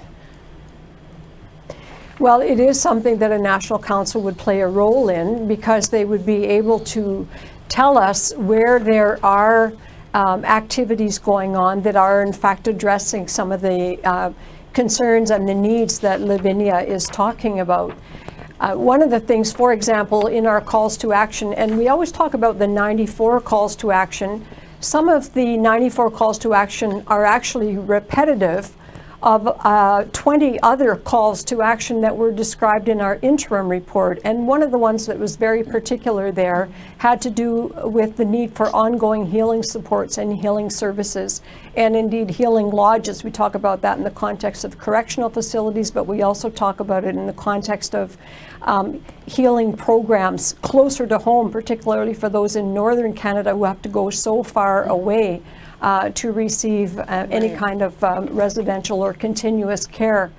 Well, it is something that a national council would play a role in, because they would be able to tell us where there are activities going on that are in fact addressing some of the concerns and the needs that Lavinia is talking about. One of the things, for example, in our calls to action, and we always talk about the 94 calls to action, some of the 94 calls to action are actually repetitive of 20 other calls to action that were described in our interim report. And one of the ones that was very particular there had to do with the need for ongoing healing supports and healing services, and indeed healing lodges. We talk about that in the context of correctional facilities, but we also talk about it in the context of healing programs closer to home, particularly for those in northern Canada who have to go so far away to receive any kind of residential or continuous care.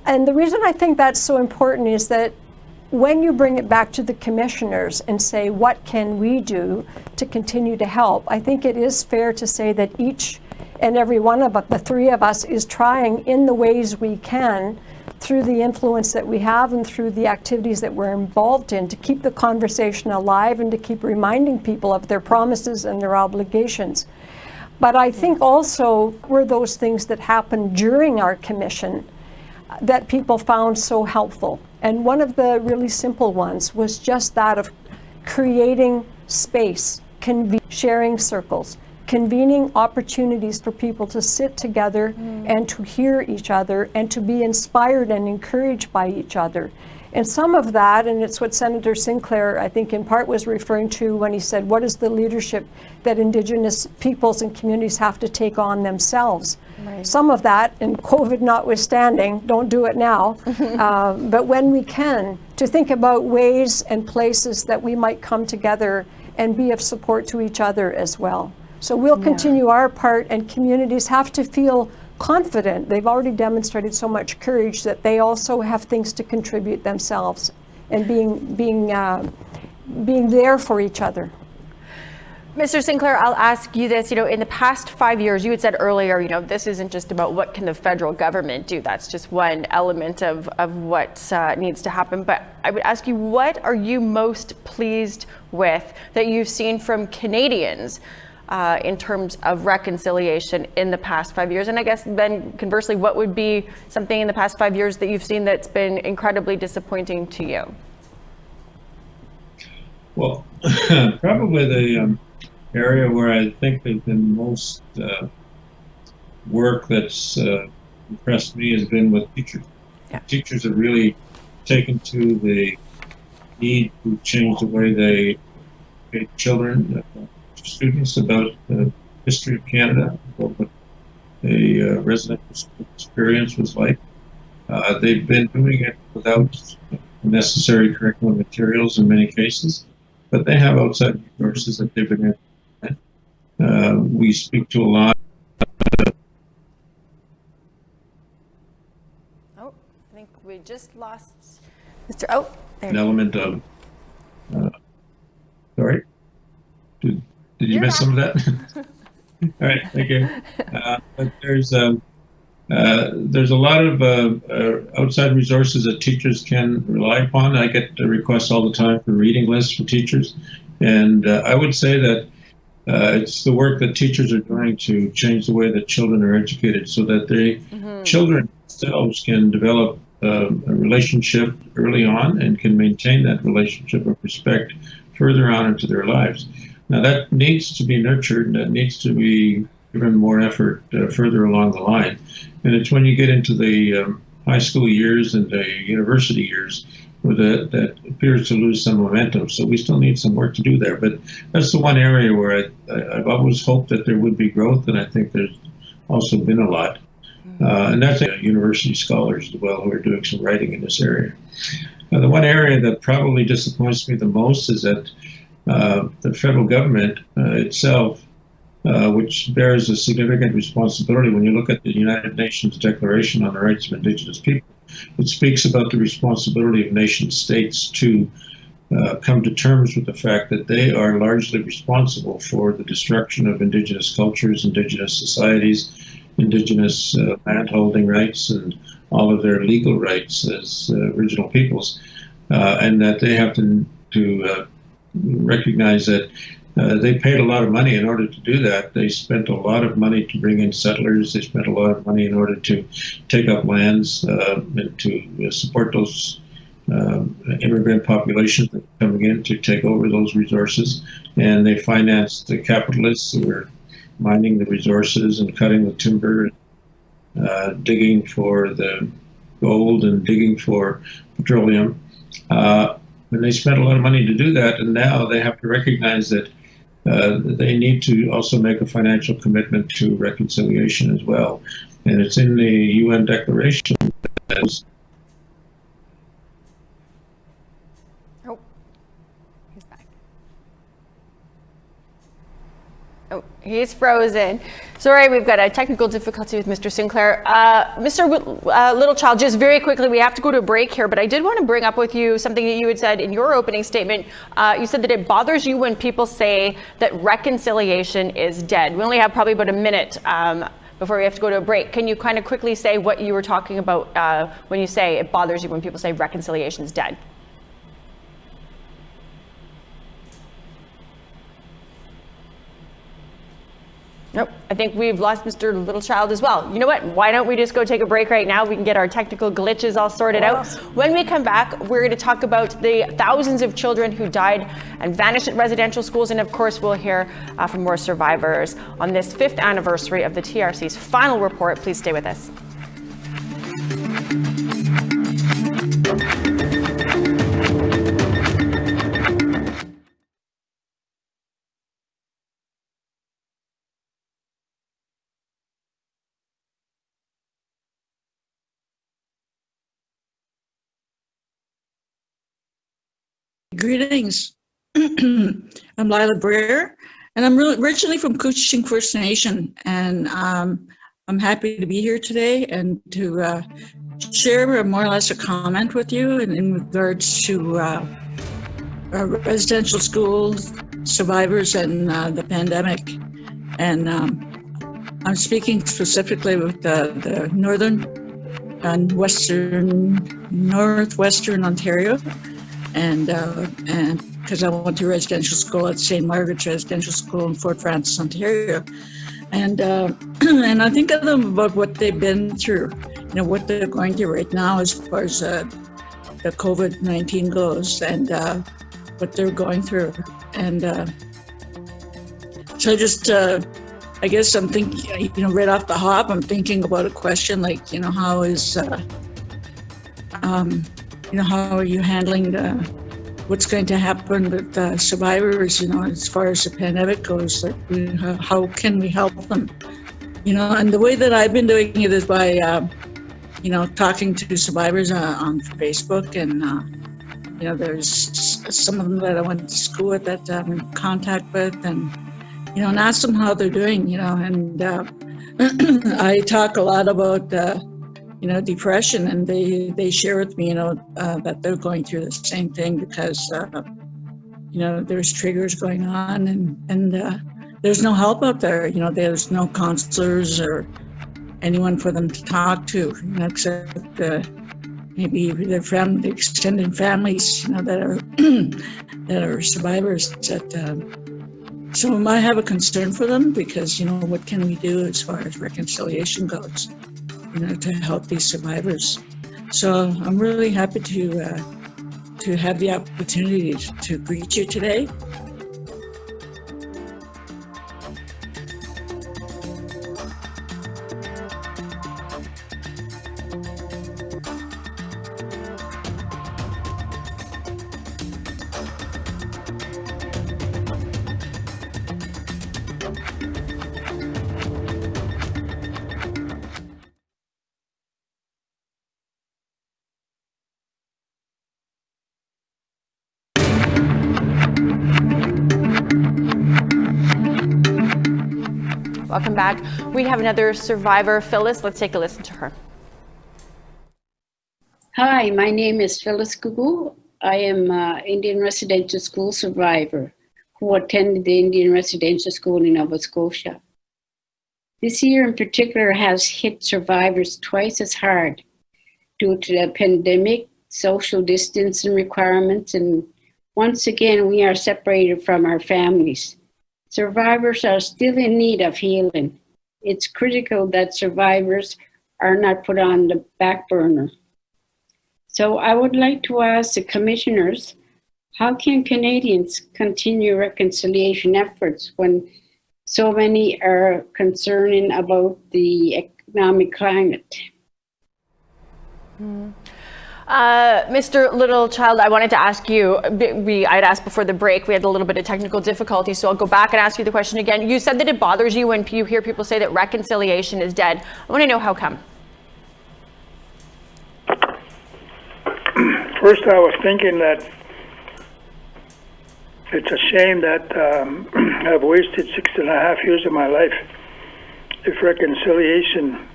And the reason I think that's so important is that when you bring it back to the commissioners and say, what can we do to continue to help? I think it is fair to say that each and every one of us, the three of us, is trying in the ways we can, through the influence that we have and through the activities that we're involved in, to keep the conversation alive and to keep reminding people of their promises and their obligations. But I think also were those things that happened during our commission that people found so helpful. And one of the really simple ones was just that of creating space, sharing circles, convening opportunities for people to sit together and to hear each other and to be inspired and encouraged by each other. And some of that, and it's what Senator Sinclair, I think in part, was referring to when he said, what is the leadership that Indigenous peoples and communities have to take on themselves? Right. Some of that, and COVID notwithstanding, don't do it now, but when we can, to think about ways and places that we might come together and be of support to each other as well. So we'll continue our part, and communities have to feel confident, they've already demonstrated so much courage that they also have things to contribute themselves and being there for each other. Mr. Sinclair, I'll ask you this. In the past 5 years, you had said earlier, this isn't just about what can the federal government do. That's just one element of what needs to happen. But I would ask you, what are you most pleased with that you've seen from Canadians in terms of reconciliation in the past 5 years? And I guess then conversely, what would be something in the past 5 years that you've seen that's been incredibly disappointing to you? Well, probably the area where I think there's been most work that's impressed me has been with teachers. Yeah. Teachers have really taken to the need to change the way they educate children, students, about the history of Canada, about what a residential school experience was like. They've been doing it without necessary curriculum materials in many cases, but they have outside resources that they've been able to. We speak to a lot. Oh, I think we just lost Mr. Oh, there. An element of. Sorry, did you miss some of that? All right, thank you. But there's a lot of outside resources that teachers can rely upon. I get requests all the time for reading lists for teachers, and I would say that it's the work that teachers are doing to change the way that children are educated, so that children themselves can develop a relationship early on and can maintain that relationship of respect further on into their lives. Now that needs to be nurtured, and that needs to be given more effort further along the line. And it's when you get into the high school years and the university years where that appears to lose some momentum. So we still need some work to do there. But that's the one area where I've always hoped that there would be growth, and I think there's also been a lot. And that's university scholars as well who are doing some writing in this area. The one area that probably disappoints me the most is that the federal government itself, which bears a significant responsibility when you look at the United Nations Declaration on the Rights of Indigenous People. It speaks about the responsibility of nation states to come to terms with the fact that they are largely responsible for the destruction of Indigenous cultures, Indigenous societies, Indigenous landholding rights, and all of their legal rights as original peoples, and that they have to recognize that they paid a lot of money in order to do that. They spent a lot of money to bring in settlers. They spent a lot of money in order to take up lands and to support those immigrant populations that are coming in to take over those resources. And they financed the capitalists who were mining the resources and cutting the timber, digging for the gold and digging for petroleum. And they spent a lot of money to do that, and now they have to recognize that they need to also make a financial commitment to reconciliation as well. And it's in the UN Declaration that was. Oh, he's back. Oh, he's frozen. Sorry, we've got a technical difficulty with Mr. Sinclair. Mr. Littlechild, just very quickly, we have to go to a break here, but I did want to bring up with you something that you had said in your opening statement. You said that it bothers you when people say that reconciliation is dead. We only have probably about a minute before we have to go to a break. Can you kind of quickly say what you were talking about when you say it bothers you when people say reconciliation is dead? Nope, I think we've lost Mr. Littlechild as well. You know what? Why don't we just go take a break right now? We can get our technical glitches all sorted out. When we come back, we're going to talk about the thousands of children who died and vanished at residential schools. And of course, we'll hear from more survivors on this 5th anniversary of the TRC's final report. Please stay with us. Greetings. I'm Lila Breer, and I'm originally from Couchiching First Nation, and I'm happy to be here today and to share more or less a comment with you in regards to residential school survivors and the pandemic. And I'm speaking specifically with the northern and northwestern Ontario, and because I went to residential school at St. Margaret's Residential School in Fort Frances, Ontario, and and I think of them about what they've been through, what they're going through right now as far as the COVID-19 goes, and what they're going through, and so just I guess I'm thinking, right off the hop, I'm thinking about a question like, how is how are you handling what's going to happen with survivors, as far as the pandemic goes, like, how can we help them? And the way that I've been doing it is by, talking to survivors on Facebook, and, there's some of them that I went to school with that I'm in contact with, and ask them how they're doing, and I talk a lot about, depression, and they share with me, that they're going through the same thing because, there's triggers going on, and there's no help out there, there's no counselors or anyone for them to talk to, except maybe their family, extended families, that are survivors that, so I have a concern for them because, what can we do as far as reconciliation goes, to help these survivors. So I'm really happy to have the opportunity to greet you today. Welcome back. We have another survivor, Phyllis. Let's take a listen to her. Hi, my name is Phyllis Cugu. I am an Indian residential school survivor who attended the Indian residential school in Nova Scotia. This year in particular has hit survivors twice as hard due to the pandemic, social distancing requirements, and once again, we are separated from our families. Survivors are still in need of healing. It's critical that survivors are not put on the back burner. So I would like to ask the commissioners, how can Canadians continue reconciliation efforts when so many are concerning about the economic climate? Mr. Littlechild, I wanted to ask you, I'd asked before the break, we had a little bit of technical difficulty, so I'll go back and ask you the question again. You said that it bothers you when you hear people say that reconciliation is dead. I want to know how come. First, I was thinking that it's a shame that I've wasted 6.5 years of my life if reconciliation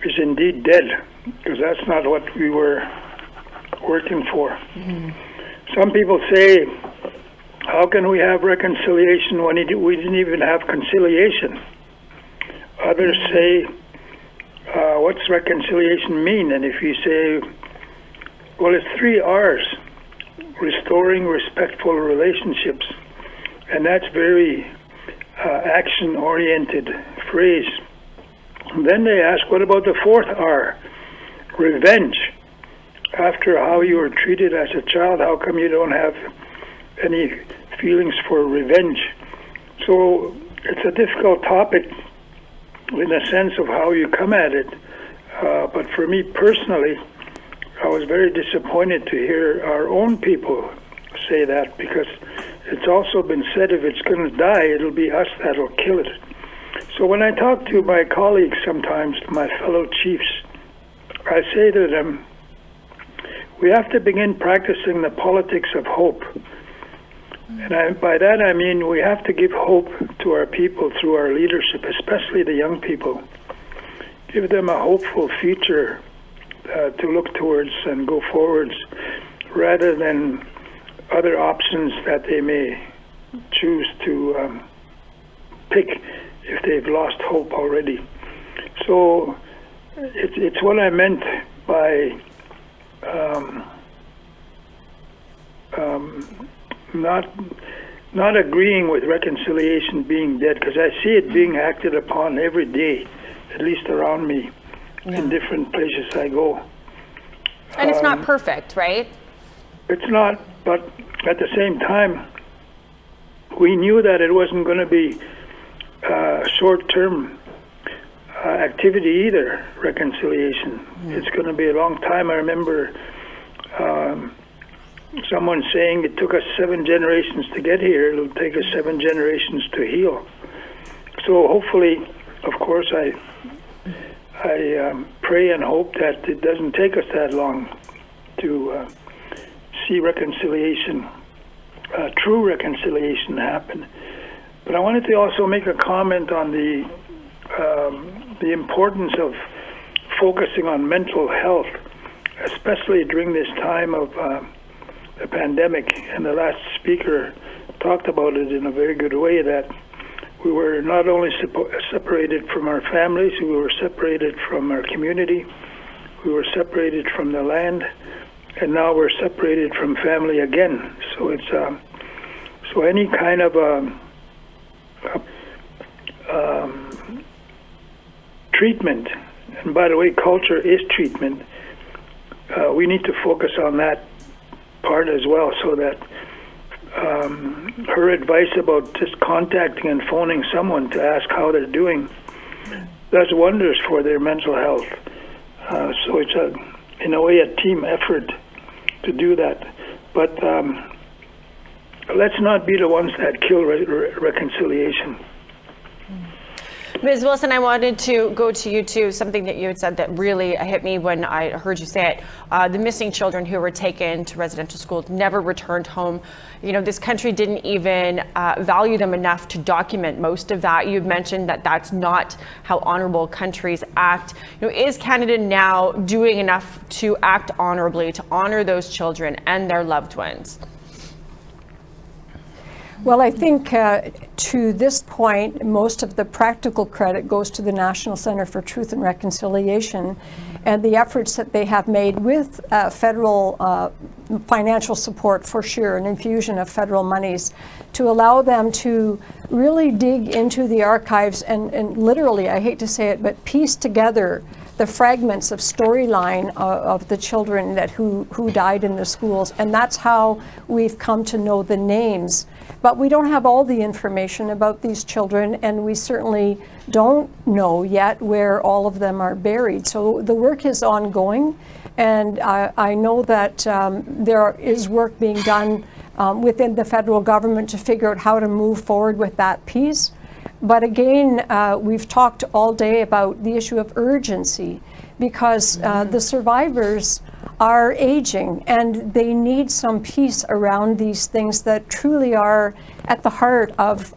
is indeed dead, because that's not what we were working for. Mm-hmm. Some people say, how can we have reconciliation when we didn't even have conciliation? Others say, what's reconciliation mean? And if you say, well, it's 3 R's: restoring respectful relationships. And that's very action-oriented phrase. And then they ask, what about the 4th R? Revenge. After how you were treated as a child, how come you don't have any feelings for revenge? So it's a difficult topic in the sense of how you come at it. But for me personally, I was very disappointed to hear our own people say that, because it's also been said if it's going to die, it'll be us that'll kill it. So when I talk to my colleagues sometimes, my fellow chiefs, I say to them, we have to begin practicing the politics of hope. And by that I mean we have to give hope to our people through our leadership, especially the young people. give them a hopeful future to look towards and go forwards, rather than other options that they may choose to pick if they've lost hope already. So it's what I meant by not agreeing with reconciliation being dead, because I see it being acted upon every day, at least around me, in different places I go. And it's not perfect, right? It's not, but at the same time, we knew that it wasn't going to be short-term activity either, reconciliation. It's going to be a long time. I remember someone saying it took us 7 generations to get here. It'll take us 7 generations to heal. So hopefully, of course, I pray and hope that it doesn't take us that long to see reconciliation, true reconciliation happen. But I wanted to also make a comment on the importance of focusing on mental health, especially during this time of the pandemic. And the last speaker talked about it in a very good way, that we were not only separated from our families, we were separated from our community, we were separated from the land, and now we're separated from family again. So it's so any kind of treatment, and by the way, culture is treatment, we need to focus on that part as well, so that her advice about just contacting and phoning someone to ask how they're doing does wonders for their mental health. So it's in a way a team effort to do that. But let's not be the ones that kill reconciliation. Ms. Wilson, I wanted to go to you too. Something that you had said that really hit me when I heard you say it. The missing children who were taken to residential schools never returned home. You know, this country didn't even value them enough to document most of that. You've mentioned that that's not how honorable countries act. You know, is Canada now doing enough to act honorably, to honor those children and their loved ones? Well, I think to this point, most of the practical credit goes to the National Centre for Truth and Reconciliation and the efforts that they have made with federal financial support, for sure, an infusion of federal monies to allow them to really dig into the archives and literally, I hate to say it, but piece together the fragments of storyline of the children who died in the schools. And that's how we've come to know the names. But we don't have all the information about these children, and we certainly don't know yet where all of them are buried. So the work is ongoing, and I know that there is work being done within the federal government to figure out how to move forward with that piece. But again, we've talked all day about the issue of urgency, because the survivors are aging and they need some peace around these things that truly are at the heart of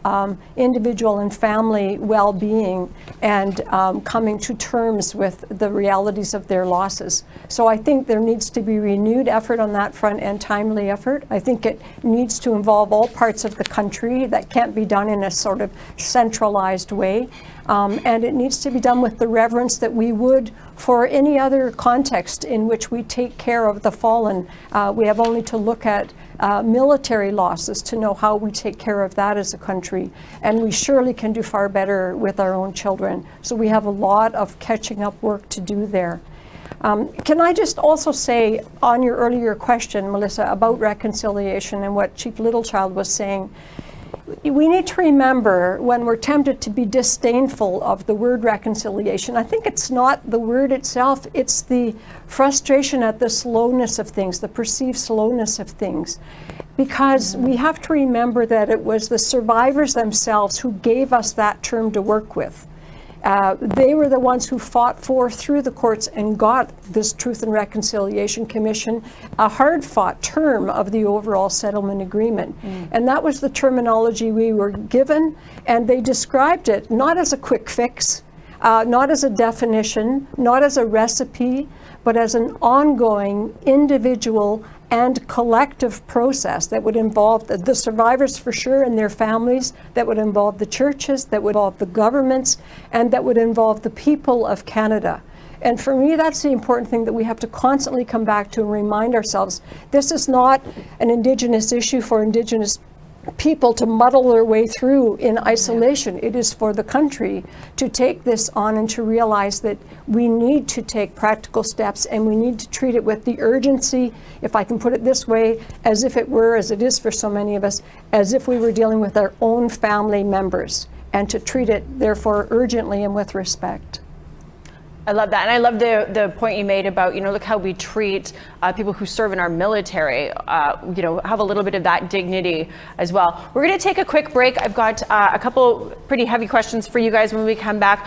individual and family well-being and coming to terms with the realities of their losses. So I think there needs to be renewed effort on that front and timely effort. I think it needs to involve all parts of the country. That can't be done in a sort of centralized way. And it needs to be done with the reverence that we would for any other context in which we take care of the fallen. We have only to look at military losses to know how we take care of that as a country. And we surely can do far better with our own children. So we have a lot of catching up work to do there. Can I just also say on your earlier question, Melissa, about reconciliation and what Chief Littlechild was saying, we need to remember when we're tempted to be disdainful of the word reconciliation, I think it's not the word itself, it's the frustration at the slowness of things, the perceived slowness of things. Because we have to remember that it was the survivors themselves who gave us that term to work with. They were the ones who fought through the courts and got this Truth and Reconciliation Commission, a hard-fought term of the overall settlement agreement. And that was the terminology we were given, and they described it not as a quick fix, not as a definition, not as a recipe, but as an ongoing individual and collective process that would involve the survivors for sure and their families, that would involve the churches, that would involve the governments, and that would involve the people of Canada. And for me, that's the important thing that we have to constantly come back to and remind ourselves. This is not an Indigenous issue for Indigenous people to muddle their way through in isolation. It is for the country to take this on and to realize that we need to take practical steps, and we need to treat it with the urgency, if I can put it this way, as if it were, as it is for so many of us, as if we were dealing with our own family members, and to treat it therefore urgently and with respect. I love that. And I love the point you made about, look how we treat people who serve in our military, have a little bit of that dignity as well. We're going to take a quick break. I've got a couple pretty heavy questions for you guys when we come back.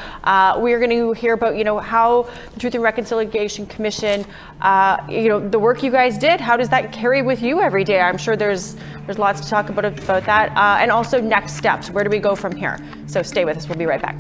We're going to hear about, how the Truth and Reconciliation Commission, the work you guys did, how does that carry with you every day? I'm sure there's lots to talk about that. And also next steps. Where do we go from here? So stay with us. We'll be right back.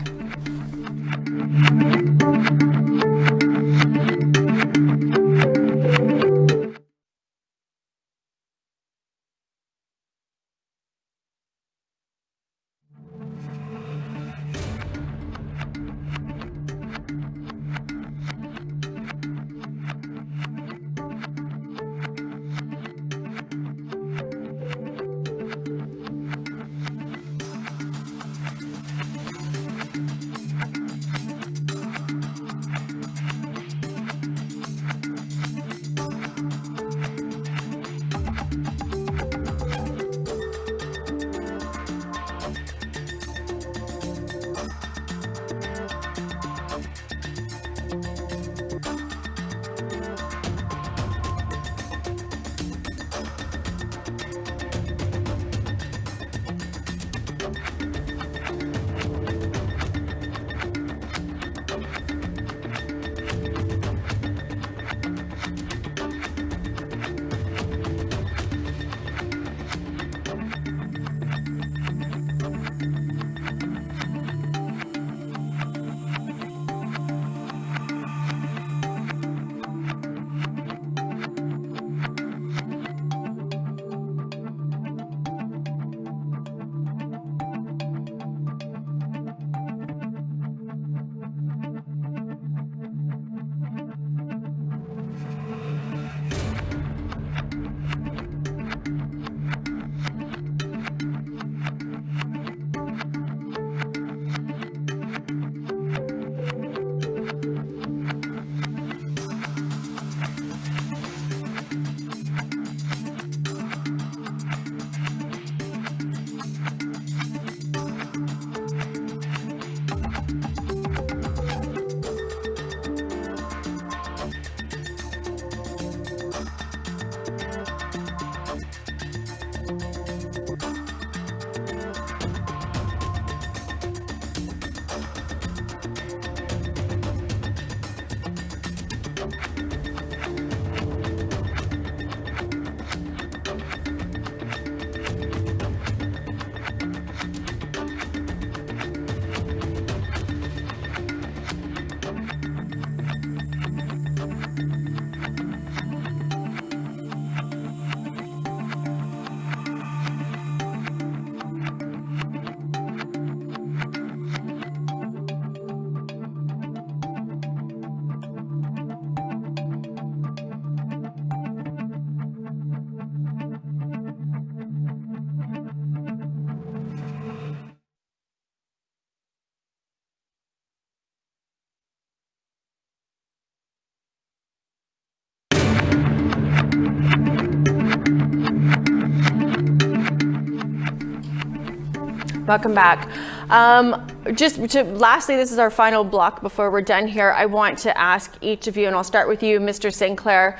Welcome back. Lastly, this is our final block before we're done here. I want to ask each of you, and I'll start with you, Mr. Sinclair.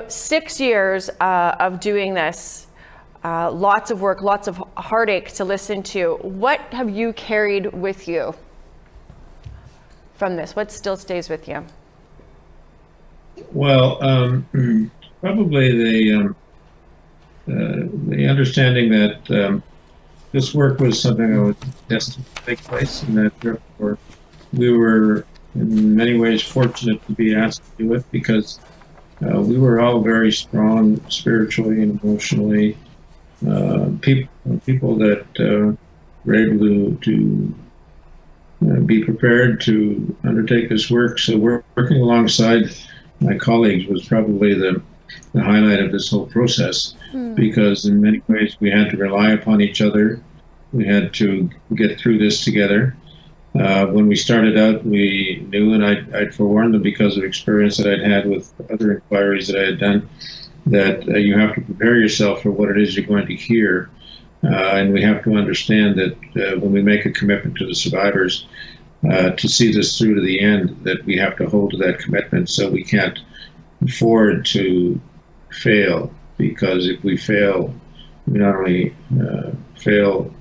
6 years of doing this, lots of work, lots of heartache to listen to. What have you carried with you from this? What still stays with you? Well, probably the understanding that this work was something that was destined to take place, and that therefore we were in many ways fortunate to be asked to do it because we were all very strong spiritually and emotionally. People that were able to be prepared to undertake this work. So working alongside my colleagues was probably the highlight of this whole process, because in many ways we had to rely upon each other. We had to get through this together. When we started out, we knew, and I'd forewarned them because of experience that I'd had with other inquiries that I had done, that you have to prepare yourself for what it is you're going to hear. And we have to understand that when we make a commitment to the survivors to see this through to the end, that we have to hold to that commitment. So we can't afford to fail, because if we fail, we not only fail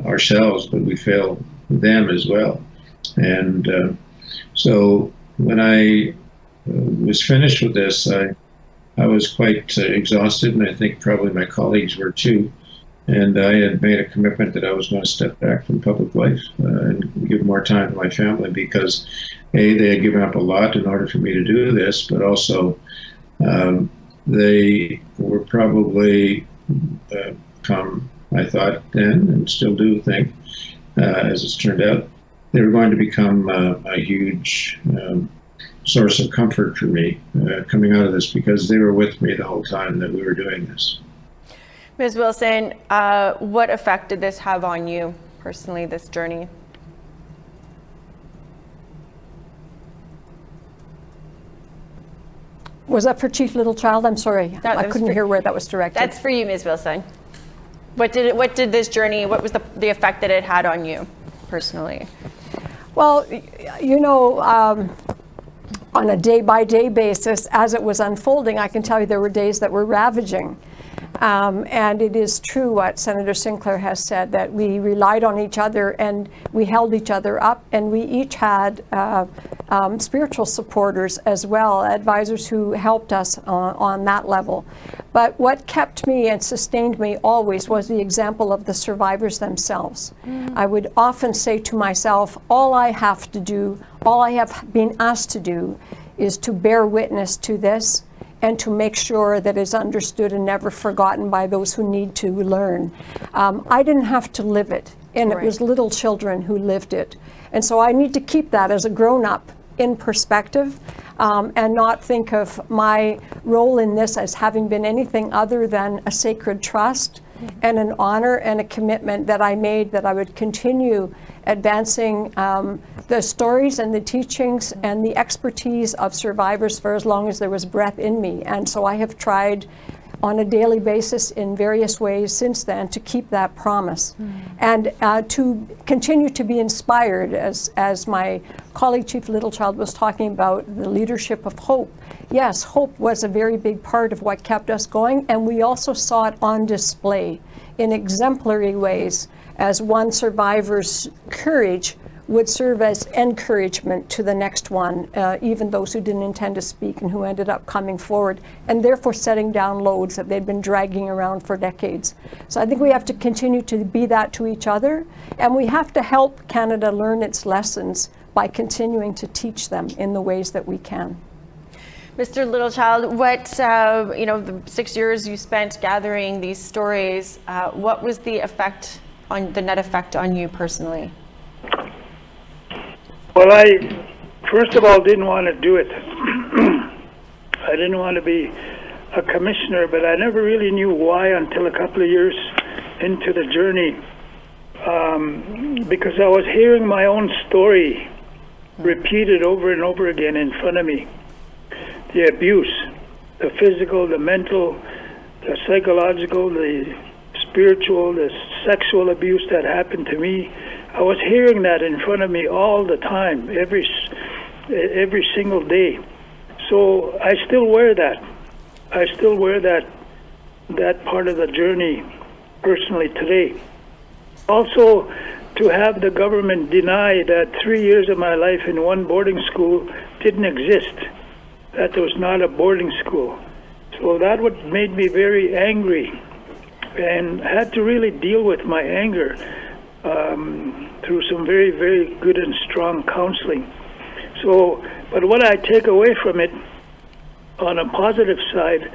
ourselves, but we fail them as well. And so when I was finished with this, I was quite exhausted, and I think probably my colleagues were too. And I had made a commitment that I was going to step back from public life and give more time to my family, because they had given up a lot in order for me to do this, but also they were probably I thought then, and still do think, as it's turned out, they were going to become a huge source of comfort for me coming out of this, because they were with me the whole time that we were doing this. Ms. Wilson, what effect did this have on you personally, this journey? Was that for Chief Littlechild? I'm sorry, I couldn't hear where that was directed. That's for you, Ms. Wilson. What did this journey, what was the effect that it had on you personally? Well, you know, on a day-by-day basis, as it was unfolding, I can tell you there were days that were ravaging. And it is true what Senator Sinclair has said, that we relied on each other and we held each other up, and we each had spiritual supporters as well, advisors who helped us on that level. But what kept me and sustained me always was the example of the survivors themselves. I would often say to myself, all I have to do, all I have been asked to do, is to bear witness to this and to make sure that it's understood and never forgotten by those who need to learn. I didn't have to live it, and It was little children who lived it. And so I need to keep that as a grown-up in perspective, and not think of my role in this as having been anything other than a sacred trust and an honor and a commitment that I made, that I would continue advancing the stories and the teachings and the expertise of survivors for as long as there was breath in me. And so I have tried on a daily basis in various ways since then to keep that promise, and to continue to be inspired, as my colleague Chief Littlechild was talking about, the leadership of hope. Yes, hope was a very big part of what kept us going, and we also saw it on display in exemplary ways, as one survivor's courage would serve as encouragement to the next one, even those who didn't intend to speak and who ended up coming forward, and therefore setting down loads that they'd been dragging around for decades. So I think we have to continue to be that to each other, and we have to help Canada learn its lessons by continuing to teach them in the ways that we can. Mr. Littlechild, what, the 6 years you spent gathering these stories, what was the net effect on you personally? Well, I, first of all, didn't want to do it. I didn't want to be a commissioner, but I never really knew why until a couple of years into the journey, because I was hearing my own story repeated over and over again in front of me. The abuse, the physical, the mental, the psychological, the spiritual, the sexual abuse that happened to me. I was hearing that in front of me all the time, every single day. So I still wear that. I still wear that part of the journey personally today. Also, to have the government deny that 3 years of my life in one boarding school didn't exist, that there was not a boarding school. So that made me very angry, and had to really deal with my anger. through some very, very good and strong counseling. So, but what I take away from it on a positive side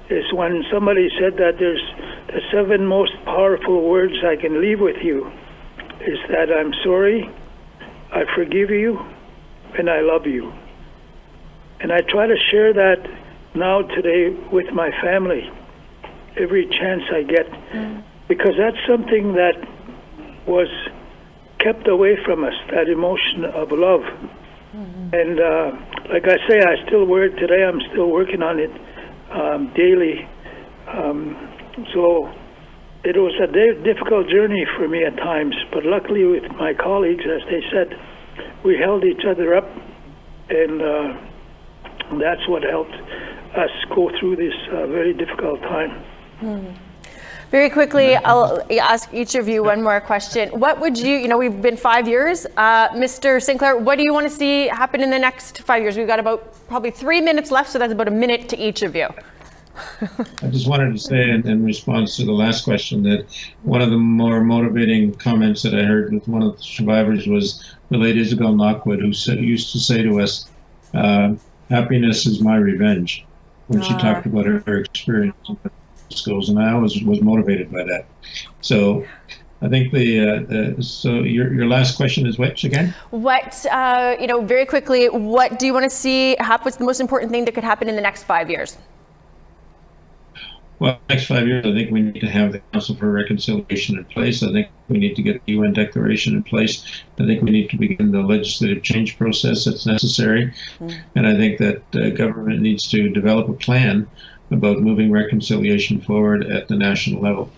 is when somebody said that there's the 7 most powerful words I can leave with you is that I'm sorry, I forgive you, and I love you. And I try to share that now today with my family every chance I get, because that's something that was kept away from us, that emotion of love. And like I say, I still work today. I'm still working on it daily. So it was a difficult journey for me at times, but luckily with my colleagues, as they said, we held each other up, and that's what helped us go through this very difficult time. Very quickly, I'll ask each of you one more question. What would you, we've been 5 years. Mr. Sinclair, what do you want to see happen in the next 5 years? We've got about probably 3 minutes left, so that's about a minute to each of you. I just wanted to say in response to the last question that one of the more motivating comments that I heard with one of the survivors was the late Isabel Knockwood, who used to say to us, happiness is my revenge, when she talked about her experience in schools, and I always was motivated by that. So I think so your last question is which again? What, very quickly, what do you want to see happen? What's the most important thing that could happen in the next 5 years? Well, next 5 years, I think we need to have the Council for Reconciliation in place. I think we need to get the UN Declaration in place. I think we need to begin the legislative change process that's necessary. And I think that government needs to develop a plan about moving reconciliation forward at the national level.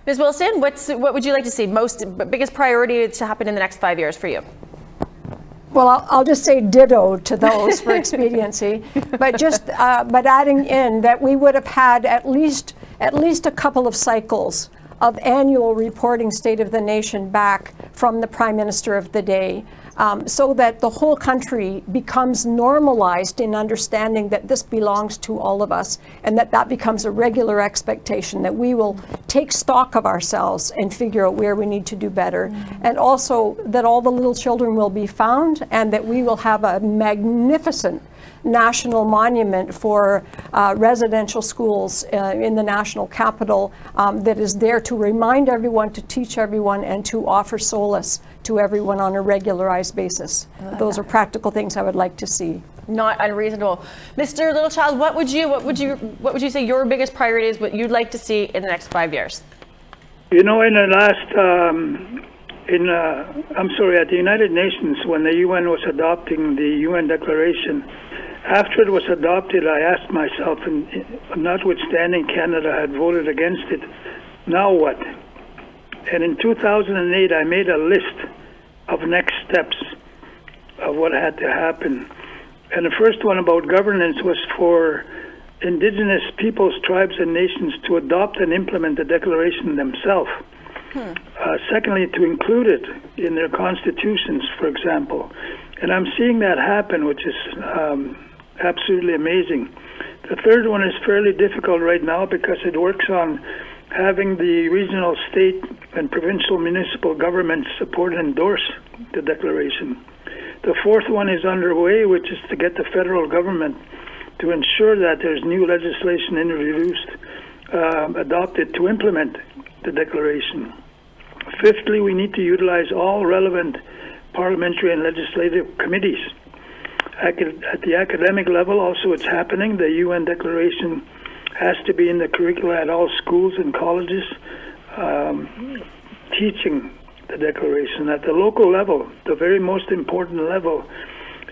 Ms. Wilson, what would you like to see biggest priority to happen in the next 5 years for you? Well, I'll just say ditto to those for expediency, but adding in that we would have had at least a couple of cycles of annual reporting State of the Nation back from the Prime Minister of the day, so that the whole country becomes normalized in understanding that this belongs to all of us, and that becomes a regular expectation that we will take stock of ourselves and figure out where we need to do better. And also that all the little children will be found, and that we will have a magnificent national monument for residential schools in the national capital that is there to remind everyone, to teach everyone, and to offer solace to everyone on a regularized basis. Those are practical things I would like to see. Not unreasonable. Mr. Littlechild, what would you say your biggest priority is, what you'd like to see in the next 5 years? In the last at the United Nations, when the UN was adopting the UN Declaration, after it was adopted, I asked myself, and notwithstanding Canada had voted against it, now what? And in 2008, I made a list of next steps of what had to happen. And the first one about governance was for Indigenous peoples, tribes, and nations to adopt and implement the Declaration themselves. Secondly, to include it in their constitutions, for example. And I'm seeing that happen, which is absolutely amazing. The third one is fairly difficult right now because it works on having the regional, state, and provincial municipal governments support and endorse the Declaration. The fourth one is underway, which is to get the federal government to ensure that there's new legislation introduced, adopted to implement the Declaration. Fifthly, we need to utilize all relevant parliamentary and legislative committees. At the academic level, also it's happening. The UN Declaration has to be in the curricula at all schools and colleges, teaching the Declaration. At the local level, the very most important level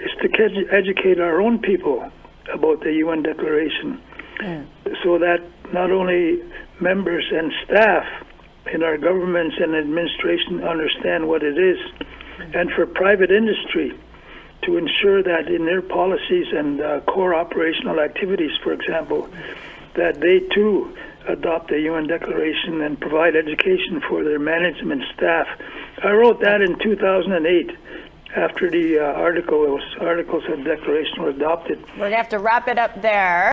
is to educate our own people about the UN Declaration, so that not only members and staff in our governments and administration understand what it is, and for private industry to ensure that in their policies and core operational activities, for example, that they too adopt the UN Declaration and provide education for their management staff. I wrote that in 2008 after the articles of the Declaration were adopted. We're going to have to wrap it up there.